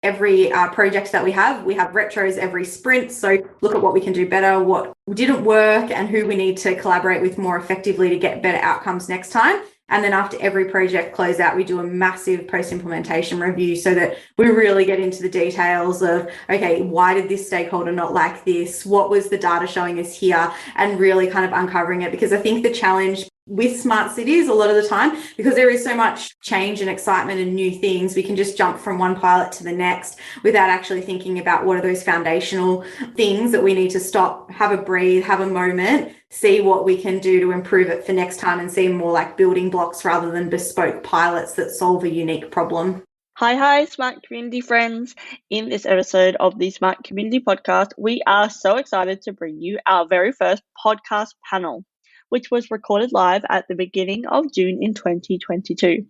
every project that we have retros every sprint. So look at what we can do better, what didn't work, and who we need to collaborate with more effectively to get better outcomes next time. And then after every project closeout, we do a massive post-implementation review so that we really get into the details of, okay, why did this stakeholder not like this? What was the data showing us here? And really kind of uncovering it, because I think the challenge with smart cities a lot of the time, because there is so much change and excitement and new things, we can just jump from one pilot to the next without actually thinking about what are those foundational things that we need to stop, have a breathe, have a moment, see what we can do to improve it for next time, and see more like building blocks rather than bespoke pilots that solve a unique problem. Hi, Smart Community friends. In this episode of the Smart Community podcast, we are so excited to bring you our very first podcast panel, which was recorded live at the beginning of June in 2022.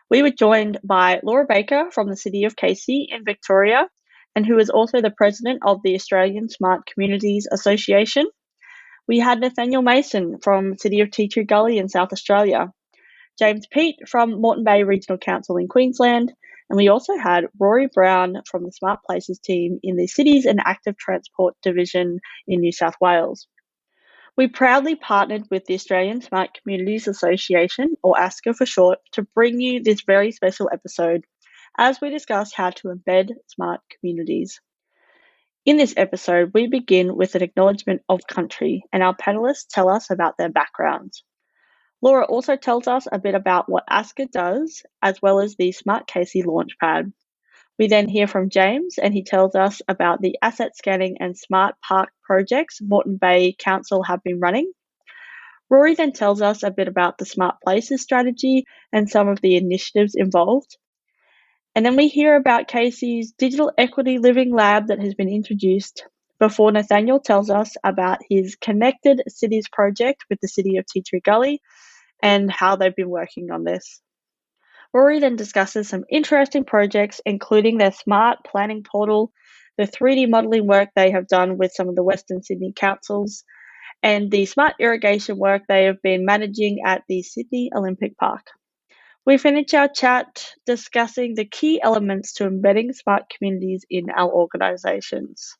We were joined by Laura Baker from the City of Casey in Victoria, and who is also the president of the Australian Smart Communities Association. We had Nathaniel Mason from City of Gully in South Australia, James Peet from Moreton Bay Regional Council in Queensland, and we also had Rory Brown from the Smart Places team in the Cities and Active Transport Division in New South Wales. We proudly partnered with the Australian Smart Communities Association, or ASCA for short, to bring you this very special episode as we discuss how to embed smart communities. In this episode, we begin with an acknowledgement of country, and our panelists tell us about their backgrounds. Laura also tells us a bit about what ASCA does, as well as the Smart Casey launchpad. We then hear from James, and he tells us about the asset scanning and smart park projects Moreton Bay Council have been running. Rory then tells us a bit about the Smart Places strategy and some of the initiatives involved. And then we hear about Casey's Digital Equity Living Lab that has been introduced, before Nathaniel tells us about his Connected Cities project with the City of Gully and how they've been working on this. Rory then discusses some interesting projects, including their smart planning portal, the 3D modelling work they have done with some of the Western Sydney councils, and the smart irrigation work they have been managing at the Sydney Olympic Park. We finish our chat discussing the key elements to embedding smart communities in our organisations.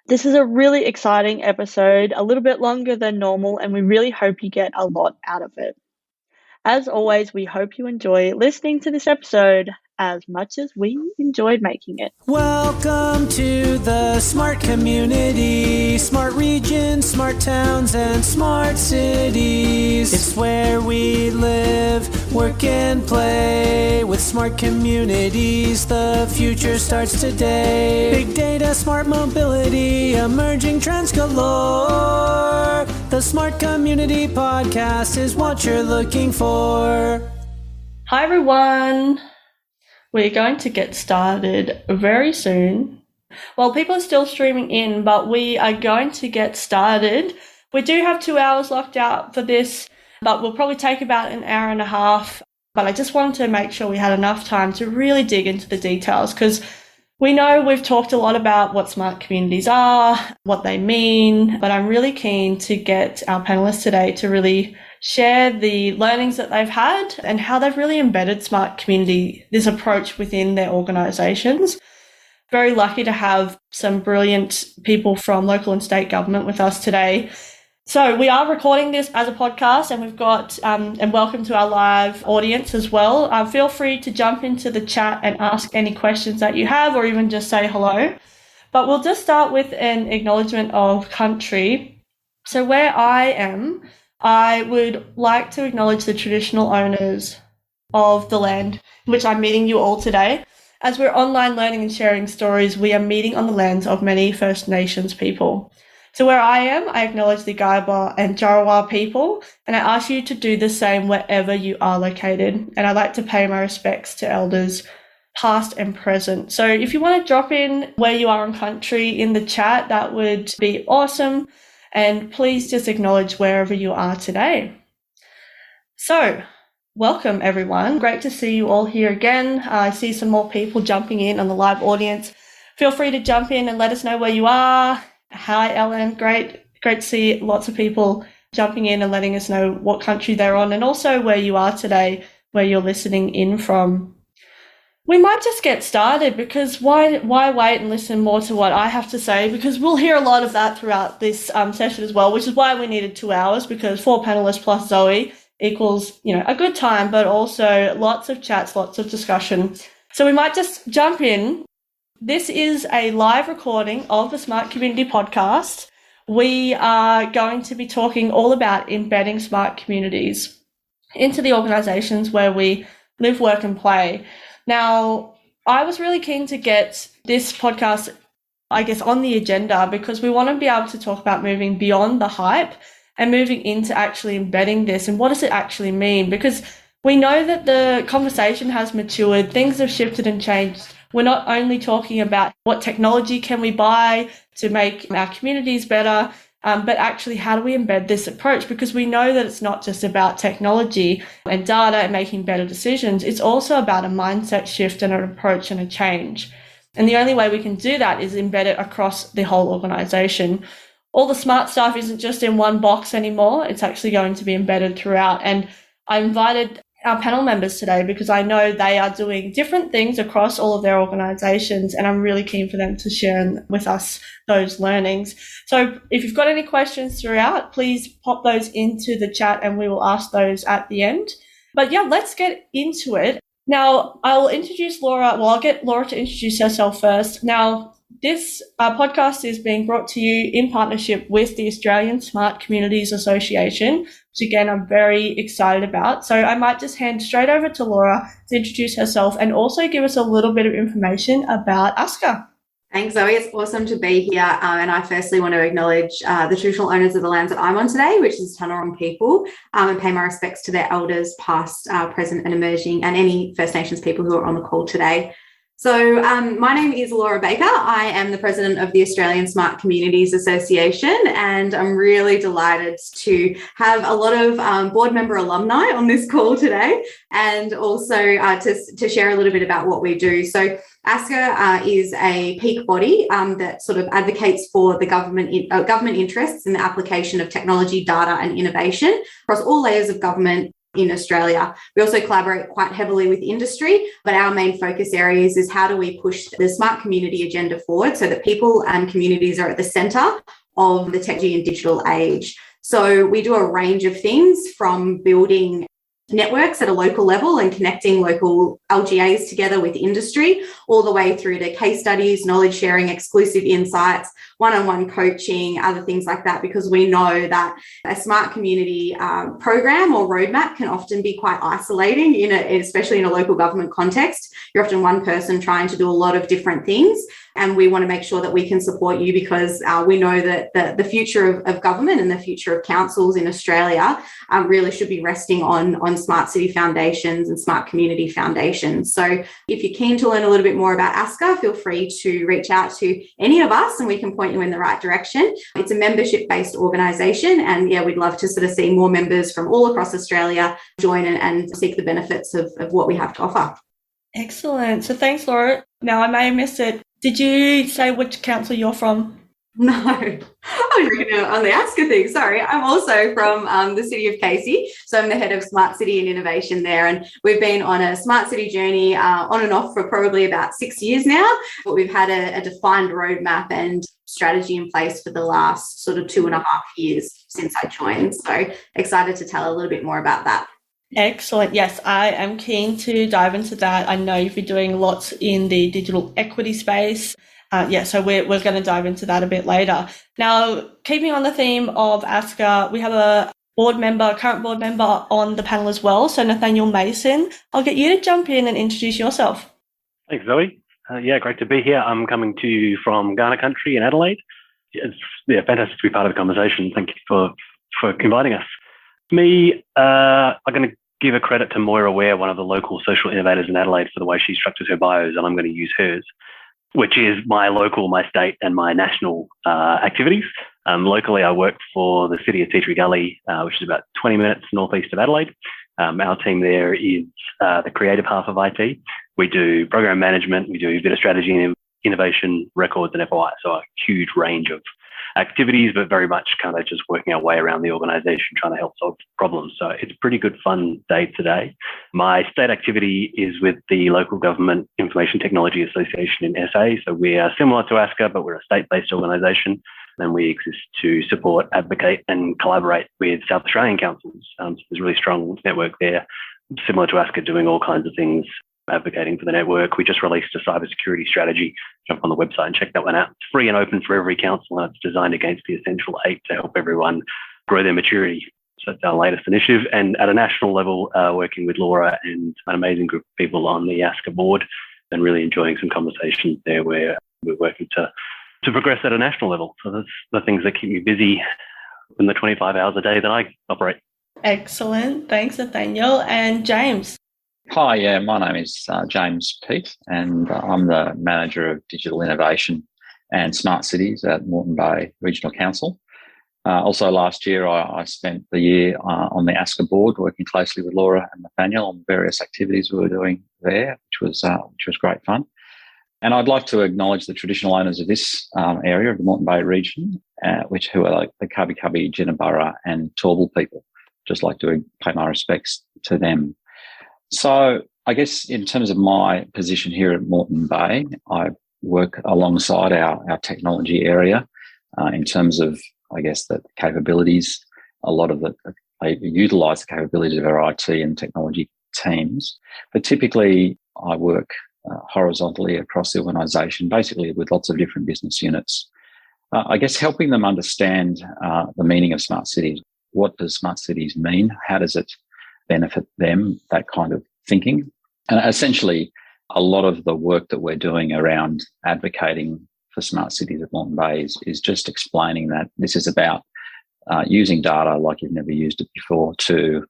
This is a really exciting episode, a little bit longer than normal, and we really hope you get a lot out of it. As always, we hope you enjoy listening to this episode as much as we enjoyed making it. Welcome to the smart community, smart regions, smart towns, and smart cities. It's where we live, work, and play. With smart communities, the future starts today. Big data, smart mobility, emerging trends galore. The Smart Community Podcast is what you're looking for. Hi, everyone. We're going to get started very soon. Well, people are still streaming in, but we are going to get started. We do have 2 hours locked out for this, but we'll probably take about an hour and a half. But I just wanted to make sure we had enough time to really dig into the details, because we know we've talked a lot about what smart communities are, what they mean, but I'm really keen to get our panelists today to really share the learnings that they've had and how they've really embedded smart community, this approach within their organisations. Very lucky to have some brilliant people from local and state government with us today. So we are recording this as a podcast, and we've got, and welcome to our live audience as well. Feel free to jump into the chat and ask any questions that you have, or even just say hello. But we'll just start with an acknowledgement of country. So where I am, I would like to acknowledge the traditional owners of the land in which I'm meeting you all today. As we're online learning and sharing stories, we are meeting on the lands of many First Nations people. So where I am, I acknowledge the Gaiba and Jarowair people, and I ask you to do the same wherever you are located. And I'd like to pay my respects to elders past and present. So if you want to drop in where you are in country in the chat, that would be awesome. And please just acknowledge wherever you are today. So, welcome everyone. Great to see you all here again. I see some more people jumping in on the live audience. Feel free to jump in and let us know where you are. Hi, Ellen. Great to see lots of people jumping in and letting us know what country they're on, and also where you are today, where you're listening in from. We might just get started, because why wait and listen more to what I have to say? Because we'll hear a lot of that throughout this session as well, which is why we needed 2 hours, because 4 panelists plus Zoe equals, a good time, but also lots of chats, lots of discussion. So we might just jump in. This is a live recording of the Smart Community podcast. We are going to be talking all about embedding smart communities into the organisations where we live, work and play. Now, I was really keen to get this podcast, I guess, on the agenda, because we want to be able to talk about moving beyond the hype and moving into actually embedding this. And what does it actually mean? Because we know that the conversation has matured, things have shifted and changed. We're not only talking about what technology can we buy to make our communities better, but actually how do we embed this approach? Because we know that it's not just about technology and data and making better decisions. It's also about a mindset shift and an approach and a change. And the only way we can do that is embed it across the whole organisation. All the smart stuff isn't just in one box anymore. It's actually going to be embedded throughout. And I invited our panel members today because I know they are doing different things across all of their organisations, and I'm really keen for them to share with us those learnings. So if you've got any questions throughout, please pop those into the chat and we will ask those at the end. But yeah, let's get into it. Now, I'll introduce Laura. Well, I'll get Laura to introduce herself first. Now, this podcast is being brought to you in partnership with the Australian Smart Communities Association, which again, I'm very excited about. So I might just hand straight over to Laura to introduce herself and also give us a little bit of information about ASCA. Thanks, Zoe. It's awesome to be here. And I firstly want to acknowledge the traditional owners of the lands that I'm on today, which is Tanarong people, and pay my respects to their elders, past, present and emerging, and any First Nations people who are on the call today. So my name is Laura Baker. I am the president of the Australian Smart Communities Association, and I'm really delighted to have a lot of board member alumni on this call today, and also to share a little bit about what we do. So ASCA is a peak body that sort of advocates for the government interests in the application of technology, data and innovation across all layers of government in Australia. We also collaborate quite heavily with industry, but our main focus areas is how do we push the smart community agenda forward so that people and communities are at the centre of the technology and digital age. So we do a range of things, from building networks at a local level and connecting local LGAs together with industry, all the way through to case studies, knowledge sharing, exclusive insights, one-on-one coaching, other things like that, because we know that a smart community program or roadmap can often be quite isolating, especially in a local government context. You're often one person trying to do a lot of different things, and we want to make sure that we can support you, because we know that the future of government and the future of councils in Australia really should be resting on smart city foundations and smart community foundations. So if you're keen to learn a little bit more about ASCA, feel free to reach out to any of us and we can point you in the right direction. It's a membership-based organisation, and yeah, we'd love to sort of see more members from all across Australia join and seek the benefits of what we have to offer. Excellent. So thanks, Laura. Now, I may have missed it. Did you say which council you're from? No, I was reading on the ASCA thing. Sorry. I'm also from the city of Casey. So I'm the head of Smart City and Innovation there. And we've been on a smart city journey on and off for probably about 6 years now. But we've had a defined roadmap and strategy in place for the last sort of 2.5 years since I joined. So excited to tell a little bit more about that. Excellent. Yes, I am keen to dive into that. I know you've been doing lots in the digital equity space. So we're going to dive into that a bit later. Now, keeping on the theme of ASCA, we have a current board member on the panel as well. So Nathaniel Mason, I'll get you to jump in and introduce yourself. Thanks, Zoe. Great to be here. I'm coming to you from Ghana country in Adelaide. It's fantastic to be part of the conversation. Thank you for inviting us. I'm going to give a credit to Moira Ware, one of the local social innovators in Adelaide, for the way she structures her bios, and I'm going to use hers, which is my local, my state, and my national activities. Locally, I work for the city of Gully, which is about 20 minutes northeast of Adelaide. Our team there is the creative half of IT. We do program management, we do a bit of strategy and innovation, records and FOI, so a huge range of activities, but very much kind of just working our way around the organisation, trying to help solve problems. So it's a pretty good fun day today. My state activity is with the Local Government Information Technology Association in SA. So we are similar to ASCA, but we're a state-based organisation, and we exist to support, advocate and collaborate with South Australian councils. So there's a really strong network there, similar to ASCA, doing all kinds of things, advocating for the network. We just released a cybersecurity strategy. Jump on the website and check that one out. It's free and open for every council, and it's designed against the Essential 8 to help everyone grow their maturity. So it's our latest initiative. And at a national level, working with Laura and an amazing group of people on the ASCA board, and really enjoying some conversations there where we're working to progress at a national level. So that's the things that keep me busy in the 25 hours a day that I operate. Excellent. Thanks, Nathaniel. And James. Hi, yeah, my name is James Peet, and I'm the Manager of Digital Innovation and Smart Cities at Moreton Bay Regional Council. Also last year, I spent the year on the ASCA board, working closely with Laura and Nathaniel on various activities we were doing there, which was great fun. And I'd like to acknowledge the traditional owners of this area of the Moreton Bay region, who are like the Kabi Kabi, Jinnaburra and Torval people. Just like to pay my respects to them. So I guess in terms of my position here at Moreton Bay, I work alongside our technology area in terms of, I guess, the capabilities. A lot of they utilise the capabilities of our IT and technology teams. But typically I work horizontally across the organisation, basically with lots of different business units. I guess helping them understand the meaning of smart cities. What does smart cities mean? How does it benefit them, that kind of thinking? And essentially, a lot of the work that we're doing around advocating for smart cities at Moreton Bay is just explaining that this is about using data like you've never used it before to,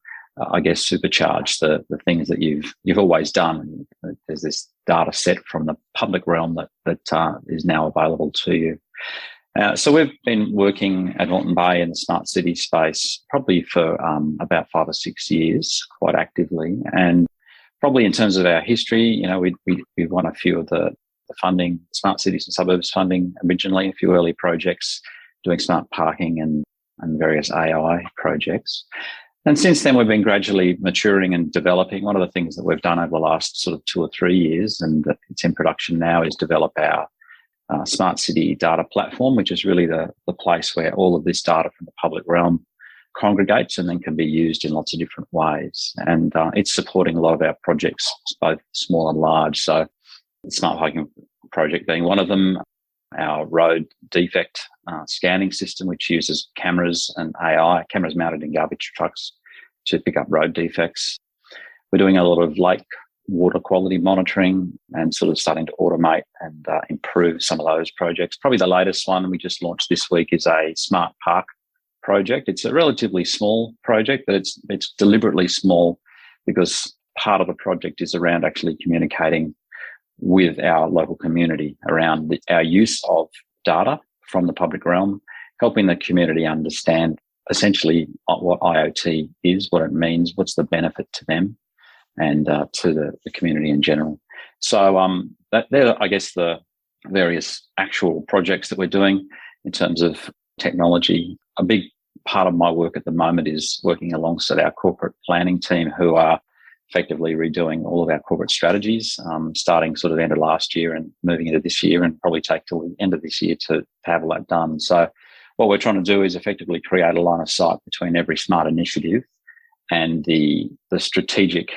I guess, supercharge the things that you've always done. There's this data set from the public realm that is now available to you. So we've been working at Moreton Bay in the smart city space probably for about 5 or 6 years, quite actively. And probably in terms of our history, we won a few of the funding, smart cities and suburbs funding originally, a few early projects doing smart parking and various AI projects. And since then, we've been gradually maturing and developing. One of the things that we've done over the last sort of 2 or 3 years, and it's in production now, is develop our smart city data platform, which is really the place where all of this data from the public realm congregates and then can be used in lots of different ways. And it's supporting a lot of our projects, both small and large. So the smart parking project being one of them, our road defect scanning system, which uses cameras and AI, cameras mounted in garbage trucks to pick up road defects. We're doing a lot of lake water quality monitoring and sort of starting to automate and improve some of those projects. Probably the latest one we just launched this week is a smart park project. It's a relatively small project, but it's deliberately small because part of the project is around actually communicating with our local community around our use of data from the public realm, helping the community understand essentially what IoT is, what it means, what's the benefit to them and to the community in general. So they're, I guess, the various actual projects that we're doing in terms of technology. A big part of my work at the moment is working alongside our corporate planning team, who are effectively redoing all of our corporate strategies, starting sort of end of last year and moving into this year, and probably take till the end of this year to have all that done. So what we're trying to do is effectively create a line of sight between every smart initiative and the strategic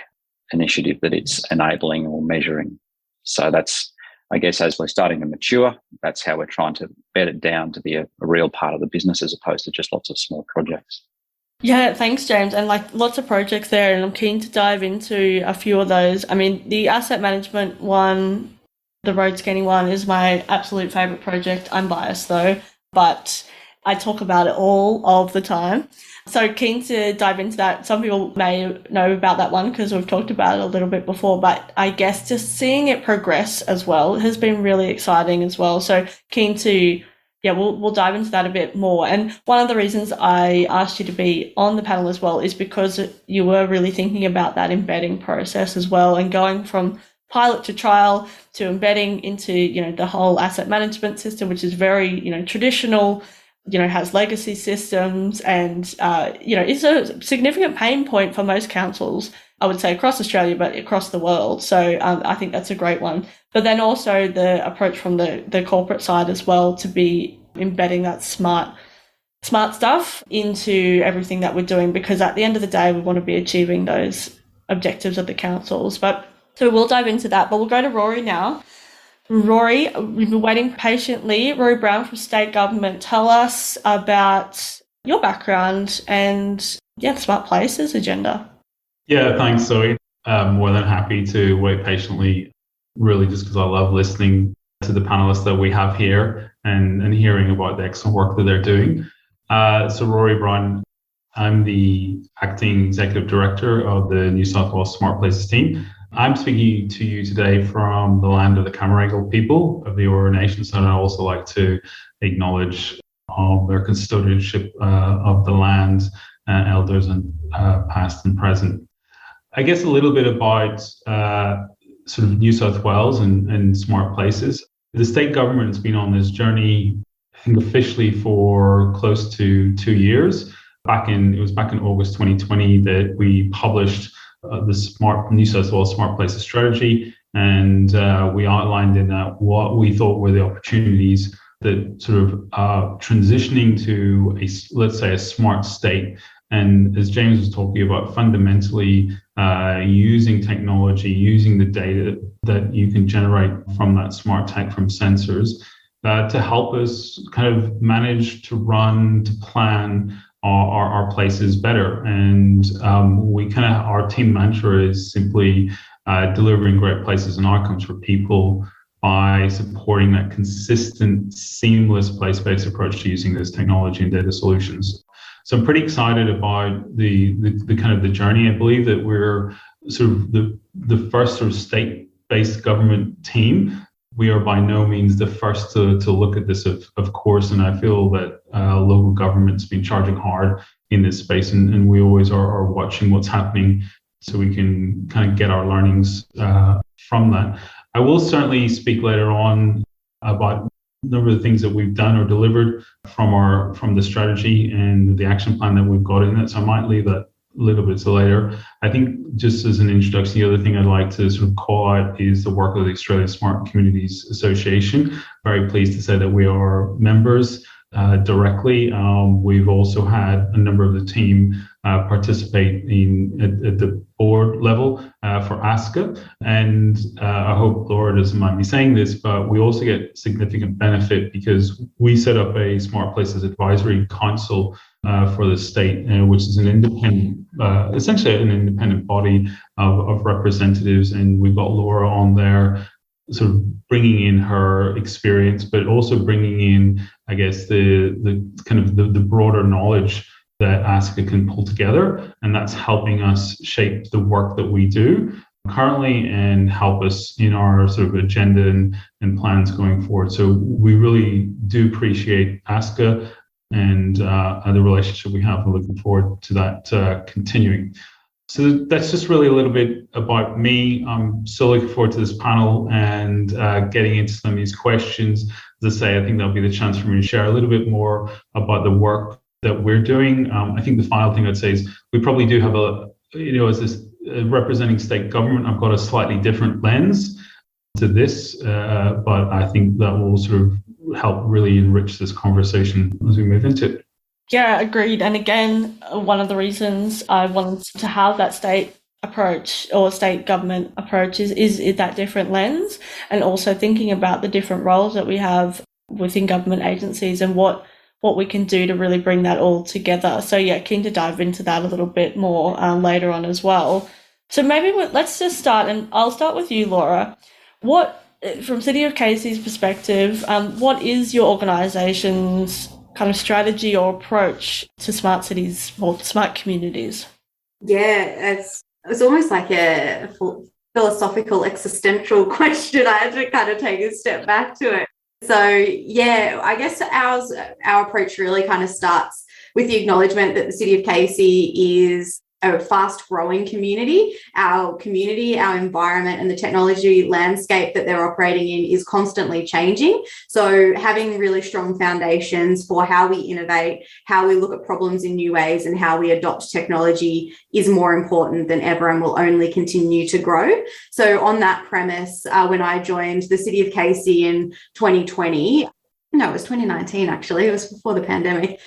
initiative that it's enabling or measuring. So that's, I guess, as we're starting to mature, that's how we're trying to bed it down to be a real part of the business as opposed to just lots of small projects. Yeah, thanks, James. And lots of projects there, and I'm keen to dive into a few of those. I mean, the asset management one, the road scanning one is my absolute favourite project. I'm biased though, but I talk about it all of the time. So keen to dive into that. Some people may know about that one because we've talked about it a little bit before, but I guess just seeing it progress as well has been really exciting as well. So keen to, we'll dive into that a bit more. And one of the reasons I asked you to be on the panel as well is because you were really thinking about that embedding process as well, and going from pilot to trial to embedding into, the whole asset management system, which is very, traditional, has legacy systems and, it's a significant pain point for most councils, I would say, across Australia, but across the world. So I think that's a great one. But then also the approach from the corporate side as well, to be embedding that smart stuff into everything that we're doing, because at the end of the day, we want to be achieving those objectives of the councils. So we'll dive into that, but we'll go to Rory now. Rory, we've been waiting patiently. Rory Brown from State Government, tell us about your background and the Smart Places agenda. Yeah, thanks, Zoe. More than happy to wait patiently, really just because I love listening to the panelists that we have here and hearing about the excellent work that they're doing. So Rory Brown, I'm the Acting Executive Director of the New South Wales Smart Places team. I'm speaking to you today from the land of the Camaragal people of the Eora Nation, so I'd also like to acknowledge their custodianship of the land, elders and past and present. I guess a little bit about sort of New South Wales and Smart Places. The state government has been on this journey, I think officially for close to 2 years. It was back in August 2020 that we published the New South Wales Smart Places strategy, and we outlined in that what we thought were the opportunities that sort of transitioning to let's say a smart state. And as James was talking about, fundamentally using technology, using the data that you can generate from that smart tech, from sensors, to help us kind of manage to run, to plan our places better. And our team mantra is simply delivering great places and outcomes for people by supporting that consistent, seamless place-based approach to using this technology and data solutions. So I'm pretty excited about the kind of the journey. I believe that we're sort of the first sort of state-based government team. We are by no means the first to look at this, of course, and I feel that local government's been charging hard in this space, and we always are watching what's happening so we can kind of get our learnings from that. I will certainly speak later on about a number of the things that we've done or delivered from the strategy and the action plan that we've got in it, so I might leave that a little bit to later. I think just as an introduction, the other thing I'd like to sort of call out is the work of the Australian Smart Communities Association. Very pleased to say that we are members directly. We've also had a number of the team participate at the board level for ASCA, and I hope Laura doesn't mind me saying this, but we also get significant benefit because we set up a Smart Places Advisory Council for the state, which is an independent, essentially an independent body of representatives, and we've got Laura on there sort of bringing in her experience, but also bringing in, I guess, the kind of the broader knowledge that ASCA can pull together, and that's helping us shape the work that we do currently and help us in our sort of agenda and plans going forward. So we really do appreciate ASCA and the relationship we have. We're looking forward to that continuing. So that's just really a little bit about me. I'm so looking forward to this panel and getting into some of these questions. As I say, I think that'll be the chance for me to share a little bit more about the work that we're doing. I think the final thing I'd say is we probably do have as this representing state government, I've got a slightly different lens to this, but I think that will sort of help really enrich this conversation as we move into it. Yeah, agreed. And again, one of the reasons I wanted to have that state approach or state government approach is that different lens, and also thinking about the different roles that we have within government agencies and what we can do to really bring that all together. So yeah, keen to dive into that a little bit more later on as well. So maybe let's just start, and I'll start with you, Laura. From City of Casey's perspective, what is your organisation's kind of strategy or approach to smart cities or smart communities? Yeah, it's almost like a philosophical, existential question. I had to kind of take a step back to it. So yeah, I guess our approach really kind of starts with the acknowledgement that the City of Casey is a fast-growing community. Our environment, and the technology landscape that they're operating in is constantly changing. So having really strong foundations for how we innovate, how we look at problems in new ways, and how we adopt technology is more important than ever and will only continue to grow. So on that premise, when I joined the City of Casey in 2020, no, it was 2019, actually. It was before the pandemic.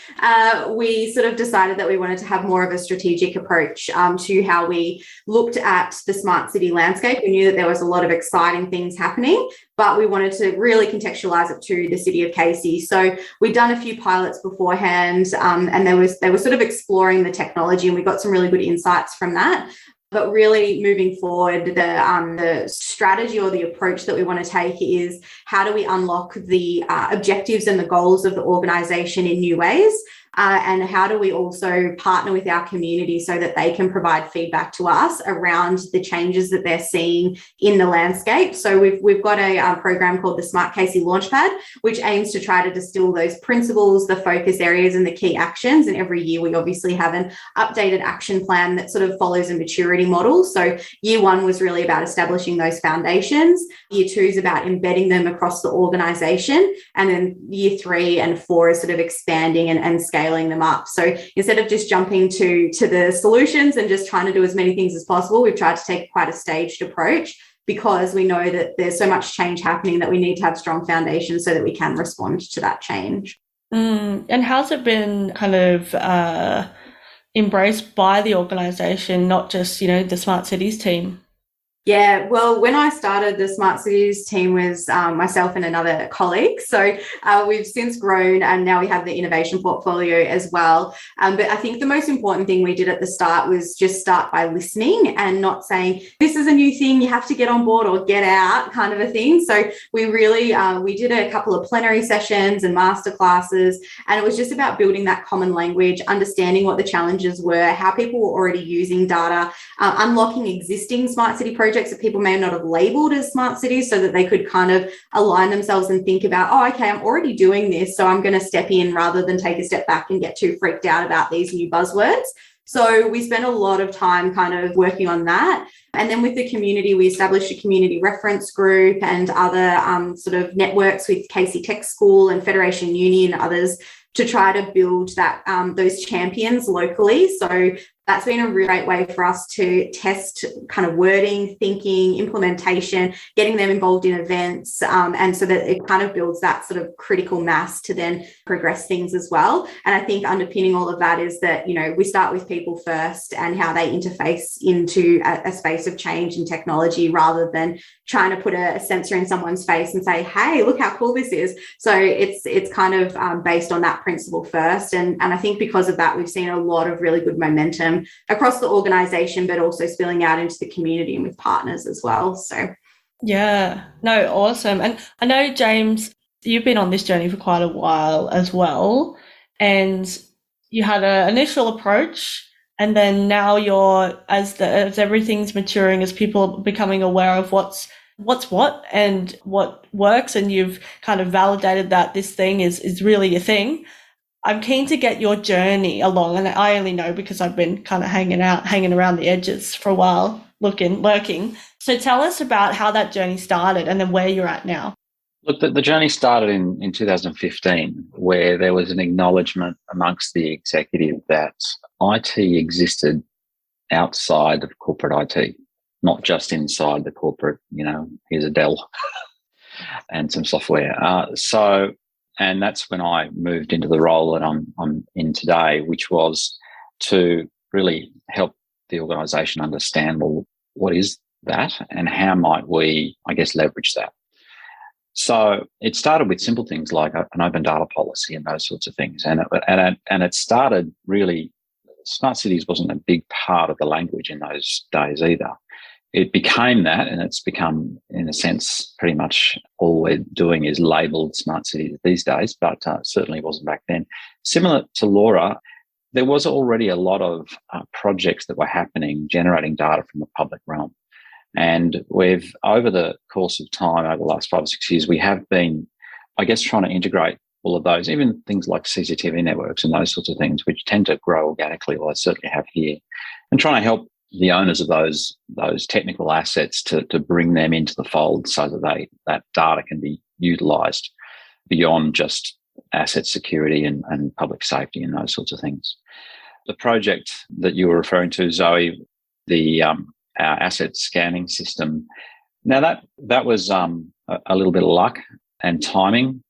We sort of decided that we wanted to have more of a strategic approach to how we looked at the smart city landscape. We knew that there was a lot of exciting things happening, but we wanted to really contextualize it to the City of Casey. So we'd done a few pilots beforehand, and they were sort of exploring the technology, and we got some really good insights from that. But really moving forward, the strategy or the approach that we want to take is how do we unlock the objectives and the goals of the organisation in new ways? And how do we also partner with our community so that they can provide feedback to us around the changes that they're seeing in the landscape? So we've got a program called the Smart Casey Launchpad, which aims to try to distill those principles, the focus areas, and the key actions. And every year we obviously have an updated action plan that sort of follows a maturity model. So year 1 was really about establishing those foundations. Year 2 is about embedding them across the organisation. And then year 3 and 4 is sort of expanding and scaling them up. So instead of just jumping to the solutions and just trying to do as many things as possible, we've tried to take quite a staged approach, because we know that there's so much change happening that we need to have strong foundations so that we can respond to that change. And how's it been kind of embraced by the organisation, not just, the Smart Cities team? Yeah, well, when I started, the Smart Cities team was myself and another colleague. So we've since grown, and now we have the innovation portfolio as well. But I think the most important thing we did at the start was just start by listening and not saying, this is a new thing, you have to get on board or get out kind of a thing. So we really, we did a couple of plenary sessions and masterclasses, and it was just about building that common language, understanding what the challenges were, how people were already using data, unlocking existing smart city projects that people may not have labelled as smart cities, so that they could kind of align themselves and think about, oh, okay, I'm already doing this, so I'm going to step in rather than take a step back and get too freaked out about these new buzzwords. So we spent a lot of time kind of working on that. And then with the community, we established a community reference group and other sort of networks with Casey Tech School and Federation Uni and others to try to build that those champions locally. So that's been a really great way for us to test kind of wording, thinking, implementation, getting them involved in events, and so that it kind of builds that sort of critical mass to then progress things as well. And I think underpinning all of that is that, we start with people first and how they interface into a space of change and technology, rather than trying to put a sensor in someone's face and say, hey, look how cool this is. So it's kind of based on that principle first. And I think because of that, we've seen a lot of really good momentum across the organisation, but also spilling out into the community and with partners as well. So, yeah, no, awesome. And I know, James, you've been on this journey for quite a while as well, and you had an initial approach, and then now you're, as everything's maturing, as people are becoming aware of what's what and what works, and you've kind of validated that this thing is really a thing. I'm keen to get your journey along, and I only know because I've been kind of hanging around the edges for a while, lurking. So tell us about how that journey started and then where you're at now. Look, the journey started in 2015, where there was an acknowledgement amongst the executive that IT existed outside of corporate IT, not just inside the corporate, here's a Dell and some software. And that's when I moved into the role that I'm in today, which was to really help the organisation understand, well, what is that and how might we, leverage that? So it started with simple things like an open data policy and those sorts of things. And it started really, smart cities wasn't a big part of the language in those days either. It became that, and it's become, in a sense, pretty much all we're doing is labelled smart cities these days, but certainly wasn't back then. Similar to Laura, there was already a lot of projects that were happening, generating data from the public realm. And we've, over the course of time, over the last 5 or 6 years, we have been, trying to integrate all of those, even things like CCTV networks and those sorts of things, which tend to grow organically, well, I certainly have here, and trying to help the owners of those technical assets to bring them into the fold so that data can be utilised beyond just asset security and public safety and those sorts of things. The project that you were referring to, Zoe, our asset scanning system. Now that was a little bit of luck and timing,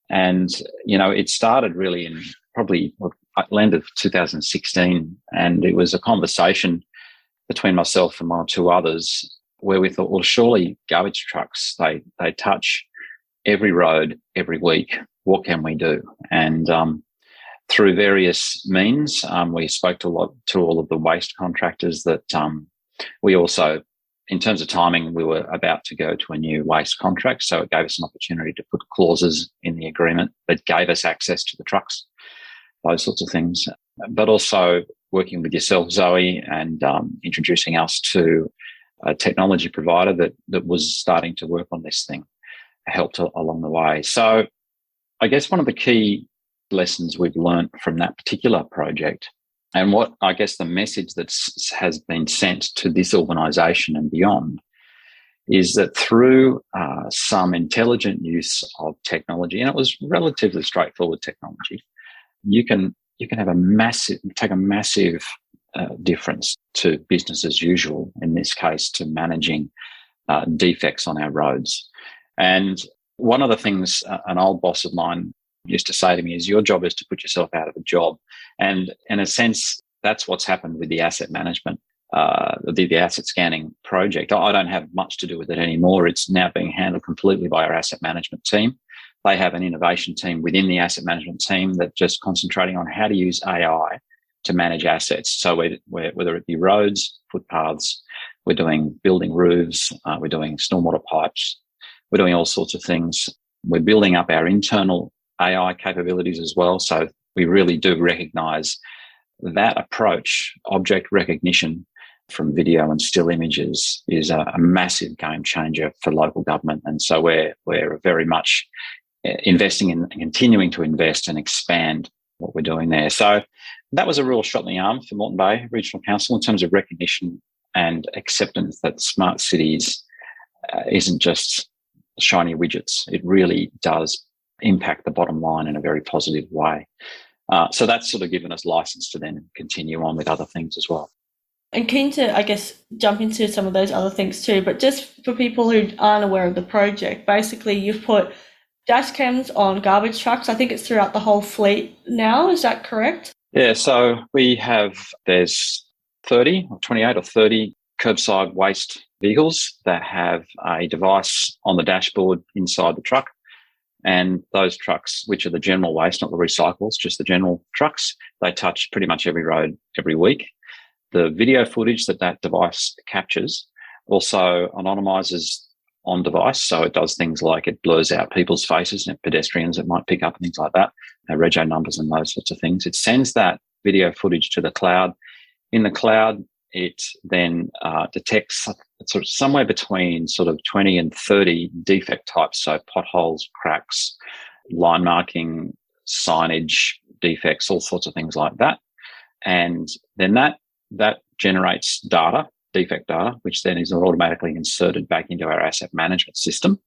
and it started really in probably end of 2016, and it was a conversation between myself and one or two others where we thought, well, surely garbage trucks they touch every road every week. What can we do? And through various means, we spoke to all of the waste contractors that we also, in terms of timing, we were about to go to a new waste contract. So it gave us an opportunity to put clauses in the agreement that gave us access to the trucks, those sorts of things. But also working with yourself, Zoe, and introducing us to a technology provider that was starting to work on this thing helped along the way. So I guess one of the key lessons we've learned from that particular project, and what I guess the message that has been sent to this organisation and beyond, is that through some intelligent use of technology, and it was relatively straightforward technology, you can have a massive difference to business as usual, in this case to managing defects on our roads. And one of the things an old boss of mine used to say to me is, your job is to put yourself out of a job. And in a sense, that's what's happened with the asset management, the asset scanning project. I don't have much to do with it anymore. It's now being handled completely by our asset management team. They have an innovation team within the asset management team that just concentrating on how to use AI to manage assets. So whether it be roads, footpaths, we're doing building roofs, we're doing stormwater pipes, we're doing all sorts of things. We're building up our internal AI capabilities as well. So we really do recognise that approach, object recognition from video and still images, is a massive game changer for local government. And so we're very much investing in and continuing to invest and expand what we're doing there. So that was a real shot in the arm for Moreton Bay Regional Council in terms of recognition and acceptance that smart cities isn't just shiny widgets. It really does impact the bottom line in a very positive way. So that's sort of given us license to then continue on with other things as well. And keen to, I guess, jump into some of those other things too, but just for people who aren't aware of the project, basically you've put dash cams on garbage trucks. I think it's throughout the whole fleet now. Is that correct? Yeah, so there's 30 or 28 or 30 curbside waste vehicles that have a device on the dashboard inside the truck. And those trucks, which are the general waste, not the recyclables, just the general trucks, they touch pretty much every road every week. The video footage that device captures also anonymizes on device. So it does things like it blurs out people's faces and pedestrians it might pick up and things like that, rego numbers and those sorts of things. It sends that video footage to the cloud. In the cloud, it then detects sort of somewhere between sort of 20 and 30 defect types, so potholes, cracks, line marking, signage defects, all sorts of things like that. And then that generates data, defect data, which then is automatically inserted back into our asset management system.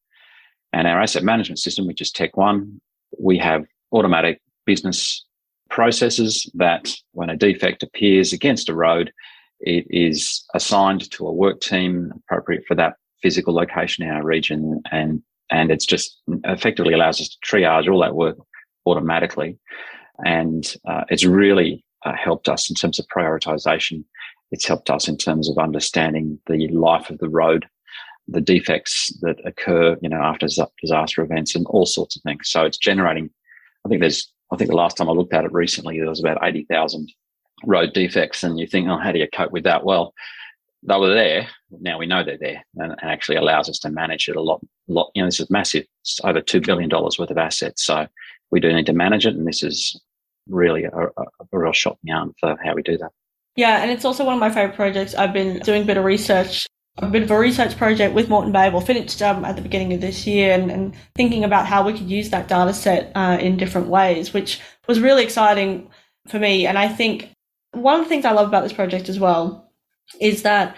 And our asset management system, which is Tech One, we have automatic business processes that when a defect appears against a road, it is assigned to a work team appropriate for that physical location in our region, and it's just effectively allows us to triage all that work automatically. And it's really helped us in terms of prioritisation. It's helped us in terms of understanding the life of the road, the defects that occur, after disaster events and all sorts of things. So it's generating, I think the last time I looked at it recently, there was about 80,000 road defects, and you think, how do you cope with that? Well, they were there. Now we know they're there, and actually allows us to manage it a lot. This is massive. It's over $2 billion worth of assets. So we do need to manage it, and this is really a real shot in the arm for how we do that. Yeah, and it's also one of my favourite projects. I've been doing a bit of research project with Moreton Bay, finished at the beginning of this year, and thinking about how we could use that data set in different ways, which was really exciting for me. And I think one of the things I love about this project as well is that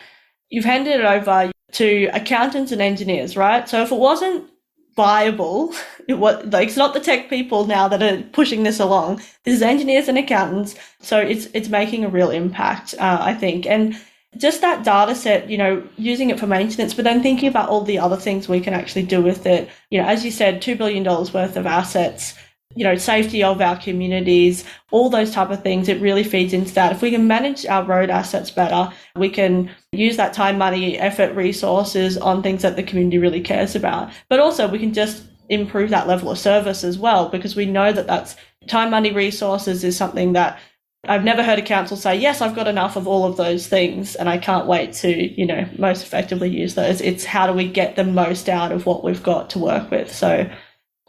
you've handed it over to accountants and engineers, right? So if it wasn't viable, it's not the tech people now that are pushing this along. This is engineers and accountants. So it's making a real impact, I think. And just that data set, using it for maintenance, but then thinking about all the other things we can actually do with it. As you said, $2 billion worth of assets, safety of our communities, all those type of things, it really feeds into that. If we can manage our road assets better, we can use that time, money, effort, resources on things that the community really cares about. But also we can just improve that level of service as well, because we know that that's time, money, resources is something that I've never heard a council say, yes, I've got enough of all of those things and I can't wait to, most effectively use those. It's how do we get the most out of what we've got to work with. So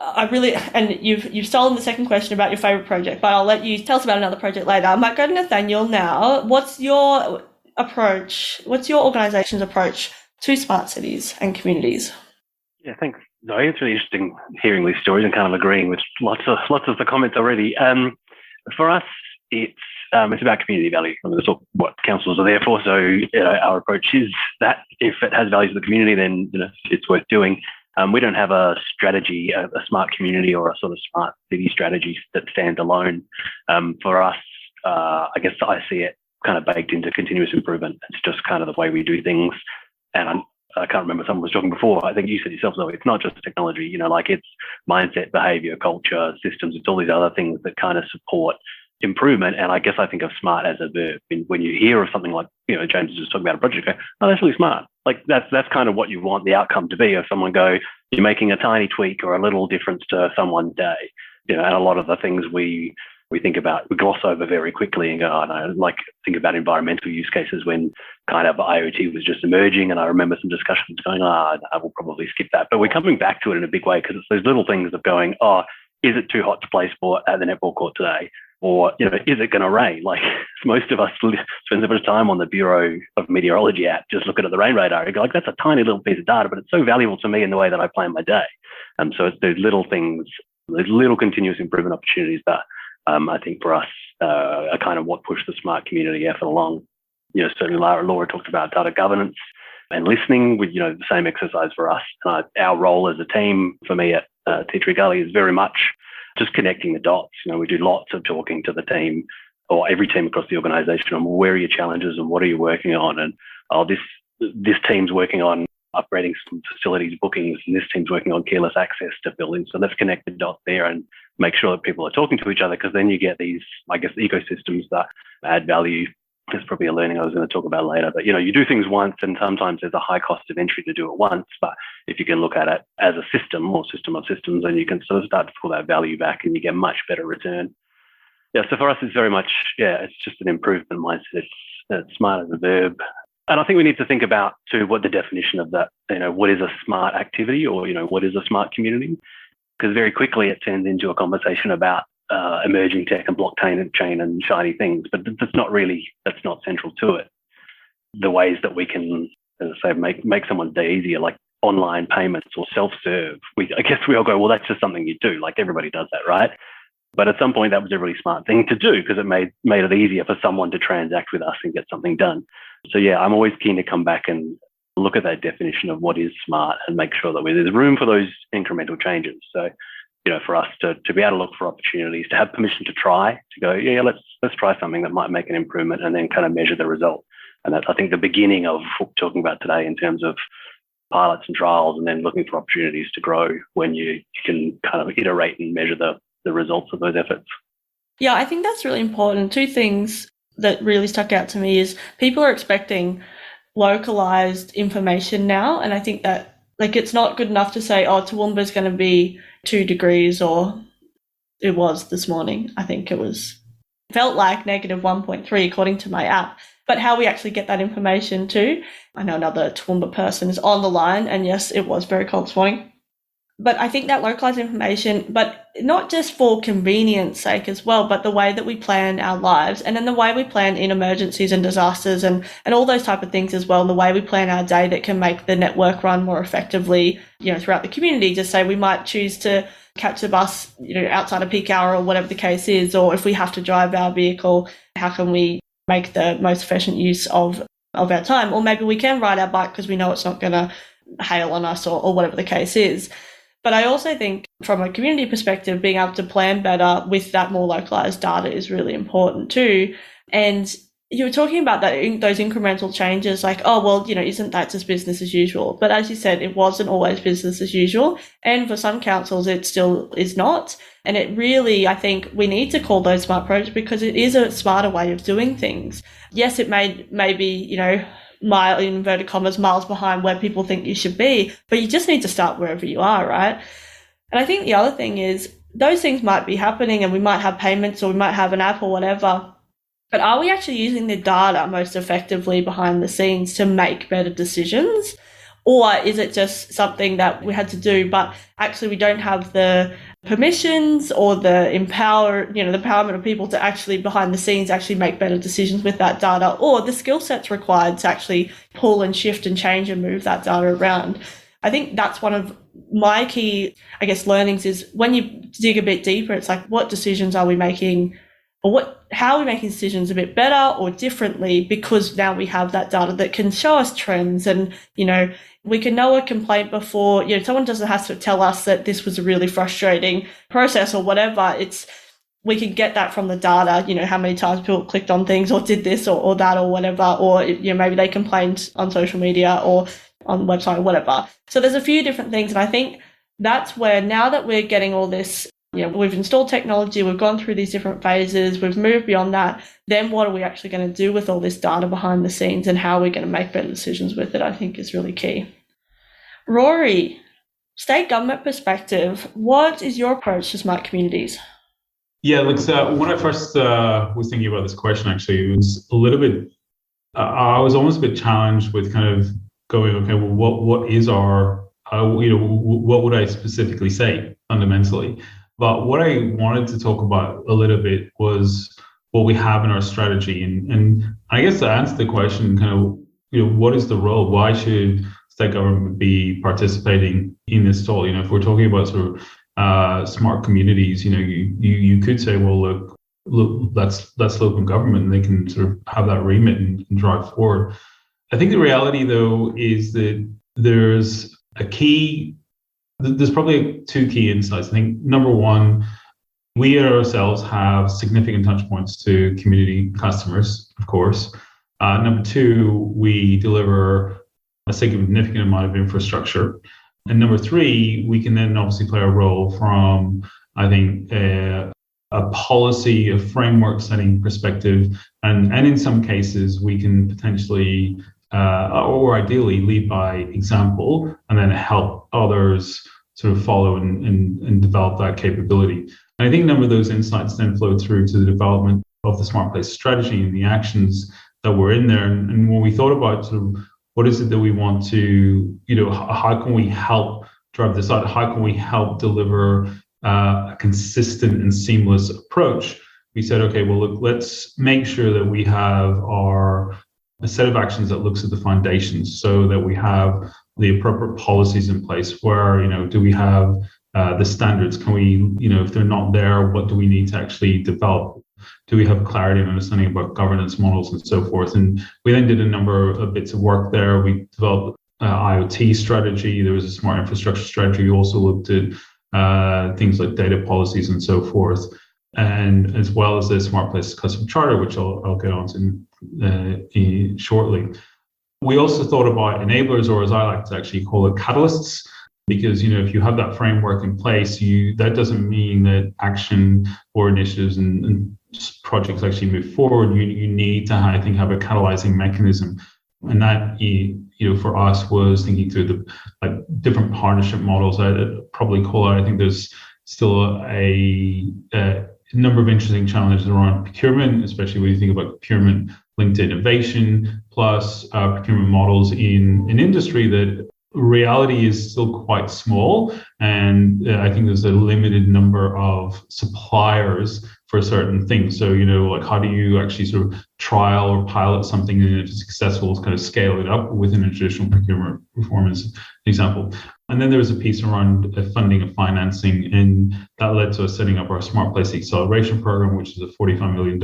and you've stolen the second question about your favourite project, but I'll let you tell us about another project later. I might go to Nathaniel now. What's your approach? What's your organisation's approach to smart cities and communities? Yeah, thanks, Zoe. It's really interesting hearing these stories and kind of agreeing with lots of the comments already. For us, it's about community value. I mean, that's what councils are there for. So our approach is that if it has value to the community, then it's worth doing. We don't have a strategy, a smart community or a sort of smart city strategy that stands alone. For us, I guess I see it kind of baked into continuous improvement. It's just kind of the way we do things. And I can't remember, someone was talking before. I think you said yourself, though, it's not just technology, it's mindset, behavior, culture, systems. It's all these other things that kind of support improvement. And I guess I think of smart as a verb. When you hear of something like, James was just talking about a project, oh, that's really smart. Like that's kind of what you want the outcome to be. If someone you're making a tiny tweak or a little difference to someone's day, and a lot of the things we think about, we gloss over very quickly and go, oh no, like think about environmental use cases when kind of IoT was just emerging. And I remember some discussions going, I will probably skip that. But we're coming back to it in a big way because it's those little things of going, oh, is it too hot to play sport at the netball court today? Or, is it going to rain? Like most of us spend so much time on the Bureau of Meteorology app, just looking at the rain radar. You go, like, that's a tiny little piece of data, but it's so valuable to me in the way that I plan my day. So it's those little things, those little continuous improvement opportunities that I think for us are kind of what push the smart community effort along. Certainly Laura talked about data governance and listening with, the same exercise for us. Our role as a team for me at T3 Gully is very much just connecting the dots. We do lots of talking to the team or every team across the organisation on where are your challenges and what are you working on? And this team's working on upgrading some facilities bookings and this team's working on keyless access to buildings. So let's connect the dots there and make sure that people are talking to each other, because then you get these, I guess, ecosystems that add value. There's probably a learning I was going to talk about later, but you do things once and sometimes there's a high cost of entry to do it once. But if you can look at it as a system or system of systems, then you can sort of start to pull that value back and you get much better return. Yeah, so for us, it's very much, it's just an improvement mindset. It's smart as a verb. And I think we need to think about too what the definition of that, what is a smart activity or, what is a smart community? Because very quickly it turns into a conversation about emerging tech and blockchain and shiny things, but that's not central to it. The ways that we can, as I say, make someone's day easier, like online payments or self-serve. I guess we all go, well, that's just something you do. Like everybody does that, right? But at some point that was a really smart thing to do because it made it easier for someone to transact with us and get something done. So yeah, I'm always keen to come back and look at that definition of what is smart and make sure that there's room for those incremental changes. So for us to be able to look for opportunities, to have permission to try, to go, let's try something that might make an improvement and then kind of measure the result. And that's, I think, the beginning of what we're talking about today in terms of pilots and trials and then looking for opportunities to grow when you can kind of iterate and measure the results of those efforts. Yeah, I think that's really important. Two things that really stuck out to me is people are expecting localized information now. And I think that it's not good enough to say, oh, Toowoomba's going to be 2 degrees, or it was this morning. I think it felt like negative 1.3 according to my app. But how we actually get that information too. I know another Toowoomba person is on the line, and yes, it was very cold this morning. But I think that localized information, but not just for convenience sake as well, but the way that we plan our lives and then the way we plan in emergencies and disasters and all those type of things as well. And the way we plan our day that can make the network run more effectively, throughout the community. Just say we might choose to catch a bus, outside of peak hour or whatever the case is, or if we have to drive our vehicle, how can we make the most efficient use of our time. Or maybe we can ride our bike because we know it's not going to hail on us or whatever the case is. But I also think from a community perspective, being able to plan better with that more localized data is really important too. And you were talking about that, those incremental changes, like, oh, well, isn't that just business as usual? But as you said, it wasn't always business as usual. And for some councils, it still is not. And it really, I think we need to call those smart projects because it is a smarter way of doing things. Yes, it may be, mile, in inverted commas, miles behind where people think you should be, but you just need to start wherever you are, right? And I think the other thing is those things might be happening and we might have payments or we might have an app or whatever. But are we actually using the data most effectively behind the scenes to make better decisions? Or is it just something that we had to do, but actually we don't have the permissions or the empowerment of people to actually behind the scenes actually make better decisions with that data, or the skill sets required to actually pull and shift and change and move that data around? I think that's one of my key, learnings is when you dig a bit deeper, it's like, what decisions are we making? Or how are we making decisions a bit better or differently because now we have that data that can show us trends and, we can know a complaint before, someone doesn't have to tell us that this was a really frustrating process or whatever. We can get that from the data, how many times people clicked on things or did this or that or whatever, or, maybe they complained on social media or on the website or whatever. So there's a few different things. And I think that's where now that we're getting all this, we've installed technology, we've gone through these different phases, we've moved beyond that, then what are we actually going to do with all this data behind the scenes and how are we going to make better decisions with it, I think is really key. Rory, state government perspective, what is your approach to smart communities? Yeah, look, so when I first was thinking about this question, actually, it was a little bit, I was almost a bit challenged with kind of going, okay, well, what is our, what would I specifically say fundamentally? But what I wanted to talk about a little bit was what we have in our strategy. And I guess to answer the question, kind of, what is the role? Why should state government be participating in this tool? If we're talking about sort of smart communities, you could say, well, look, that's local government, and they can sort of have that remit and drive forward. I think the reality, though, is that there's probably two key insights. I think number one, we ourselves have significant touch points to community customers, of course. Number two, we deliver a significant amount of infrastructure. And number three, we can then obviously play a role from, I think, a policy, a framework setting perspective. And in some cases, we can potentially, or ideally, lead by example and then help others sort of follow and develop that capability. And I think a number of those insights then flow through to the development of the Smart Place strategy and the actions that were in there. And when we thought about sort of what is it that we want to, how can we help drive this out? How can we help deliver a consistent and seamless approach? We said, okay, well, look, let's make sure that we have a set of actions that looks at the foundations so that we have the appropriate policies in place where, do we have the standards? Can we, if they're not there, what do we need to actually develop? Do we have clarity and understanding about governance models and so forth? And we then did a number of bits of work there. We developed IoT strategy. There was a smart infrastructure strategy. We also looked at things like data policies and so forth, and as well as the Smart Place Custom Charter, which I'll get on to shortly. We also thought about enablers, or as I like to actually call it, catalysts, because if you have that framework in place, that doesn't mean that action or initiatives and projects actually move forward. You need to, I think, have a catalyzing mechanism, and that for us was thinking through the different partnership models. I'd probably call out, I think there's still a number of interesting challenges around procurement, especially when you think about procurement linked to innovation, plus procurement models in an industry that reality is still quite small. And I think there's a limited number of suppliers for certain things. So, how do you actually sort of trial or pilot something, and if it's successful, kind of scale it up within a traditional procurement performance example. And then there was a piece around funding and financing, and that led to us setting up our Smart Place Acceleration Program, which is a $45 million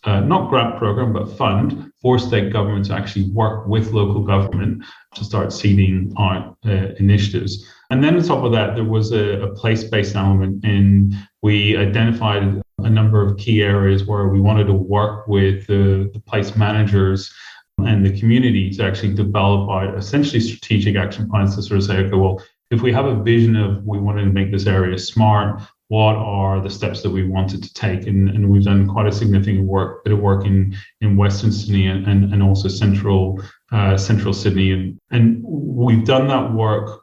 not grant program, but fund for state government to actually work with local government to start seeding out initiatives. And then on top of that, there was a place-based element, and we identified a number of key areas where we wanted to work with the place managers and the community to actually develop out essentially strategic action plans to sort of say, okay, well, if we have a vision of we wanted to make this area smart, what are the steps that we wanted to take? And we've done quite a significant bit of work in Western Sydney and also central Sydney. And we've done that work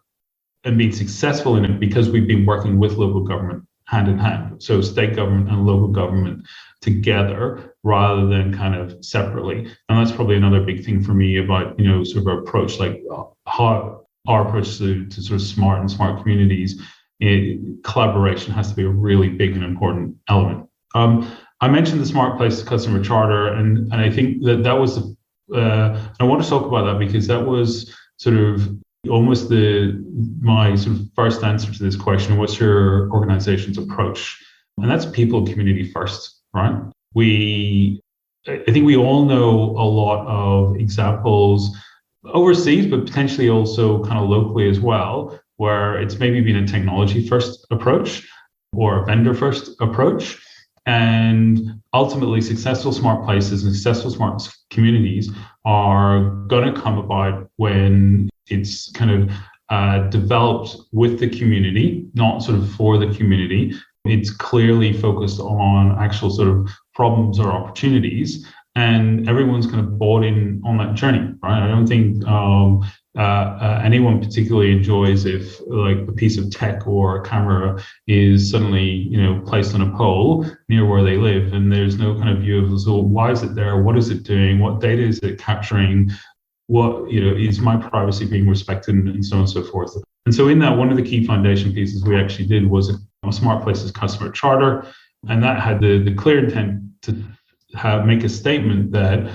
and been successful in it because we've been working with local government hand in hand. So state government and local government together rather than kind of separately. And that's probably another big thing for me about, sort of our approach, like how our approach to sort of smart communities. Collaboration has to be a really big and important element. I mentioned the Smart Place Customer Charter, and I think that was, I want to talk about that because that was sort of almost my sort of first answer to this question. What's your organization's approach? And that's people and community first, right? I think we all know a lot of examples overseas, but potentially also kind of locally as well, where it's maybe been a technology-first approach or a vendor-first approach. And ultimately, successful smart places and successful smart communities are going to come about when it's kind of developed with the community, not sort of for the community. It's clearly focused on actual sort of problems or opportunities, and everyone's kind of bought in on that journey, right? I don't think anyone particularly enjoys if like a piece of tech or a camera is suddenly, placed on a pole near where they live, and there's no kind of view of, so why is it there? What is it doing? What data is it capturing? What, is my privacy being respected, and so on and so forth. And so in that, one of the key foundation pieces we actually did was a Smart Places Customer Charter, and that had the clear intent to make a statement that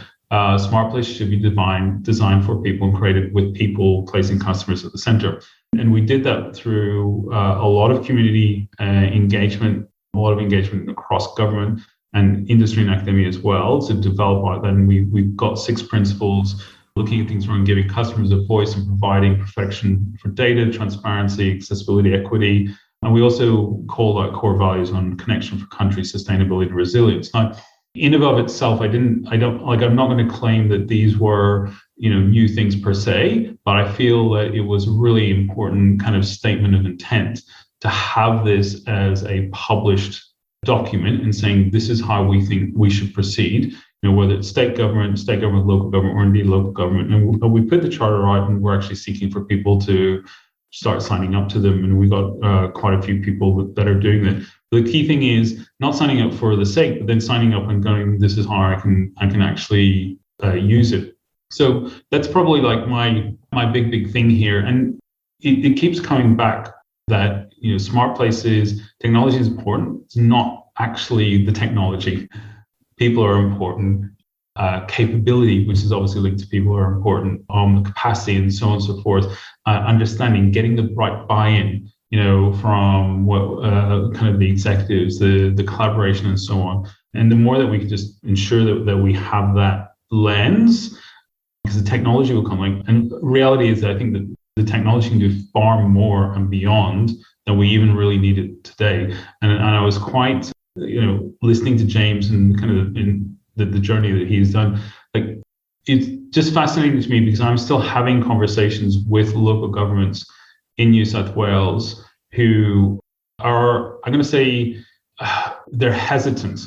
smart places should be designed for people and created with people, placing customers at the center. And we did that through a lot of community engagement, a lot of engagement across government and industry and academia as well to develop out. Then we've got 6 principles looking at things around giving customers a voice and providing protection for data, transparency, accessibility, equity. And we also call out core values on connection for country, sustainability, and resilience. Now, in and of itself, I'm not going to claim that these were, new things per se, but I feel that it was a really important kind of statement of intent to have this as a published document and saying this is how we think we should proceed, whether it's state government, local government, or indeed local government. And we put the charter out, and we're actually seeking for people to start signing up to them, and we got quite a few people that are doing that. The key thing is not signing up for the sake, but then signing up and going, this is how I can actually use it. So that's probably like my big thing here. And it keeps coming back that, smart places, technology is important. It's not actually the technology. People are important. Capability, which is obviously linked to people, are important. Capacity and so on and so forth. Understanding, getting the right buy-in, from what kind of the executives, the collaboration and so on. And the more that we can just ensure that we have that lens, because the technology will come. And reality is that I think that the technology can do far more and beyond than we even really need it today. And I was quite, listening to James and kind of in the journey that he's done, like it's just fascinating to me because I'm still having conversations with local governments in New South Wales who are, I'm going to say, they're hesitant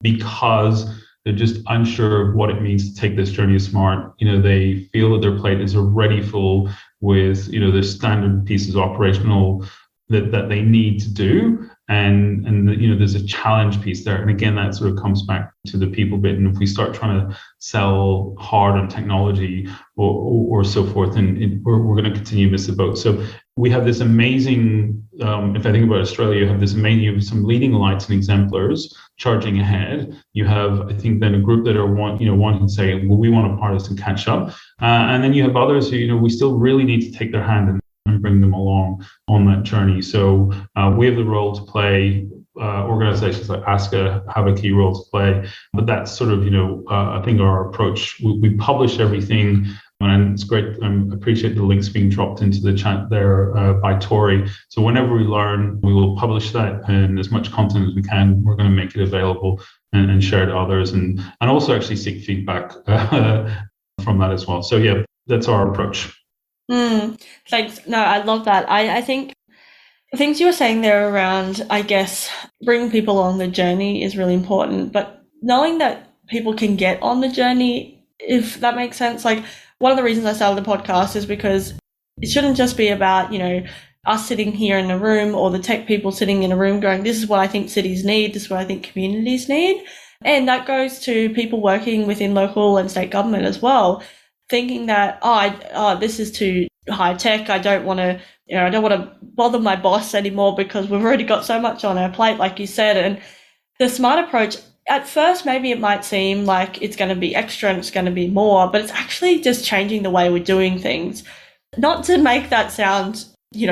because they're just unsure of what it means to take this journey of smart. They feel that their plate is already full with, the standard pieces operational that they need to do. And there's a challenge piece there. And again, that sort of comes back to the people bit. And if we start trying to sell hard on technology or so forth, and we're going to continue to miss the boat. So we have this amazing, if I think about Australia, you have some leading lights and exemplars charging ahead. You have, I think, then a group that are wanting to say, well, we want to part this and catch up. And then you have others who, we still really need to take their hand and bring them along on that journey. So we have the role to play organizations like ASCA have a key role to play. But that's sort of, I think our approach. We publish everything, and it's great. I appreciate the links being dropped into the chat there by Tori. So whenever we learn, we will publish that, and as much content as we can, we're going to make it available and share to others, and also actually seek feedback from that as well. So yeah, that's our approach. Thanks. No, I love that. I think things you were saying there around, I guess, bringing people on the journey is really important, but knowing that people can get on the journey, if that makes sense. Like, one of the reasons I started the podcast is because it shouldn't just be about, us sitting here in a room or the tech people sitting in a room going, this is what I think cities need, this is what I think communities need. And that goes to people working within local and state government as well, thinking that, this is too high tech. I don't want to, I don't want to bother my boss anymore because we've already got so much on our plate, like you said. And the smart approach, at first, maybe it might seem like it's going to be extra and it's going to be more, but it's actually just changing the way we're doing things. Not to make that sound,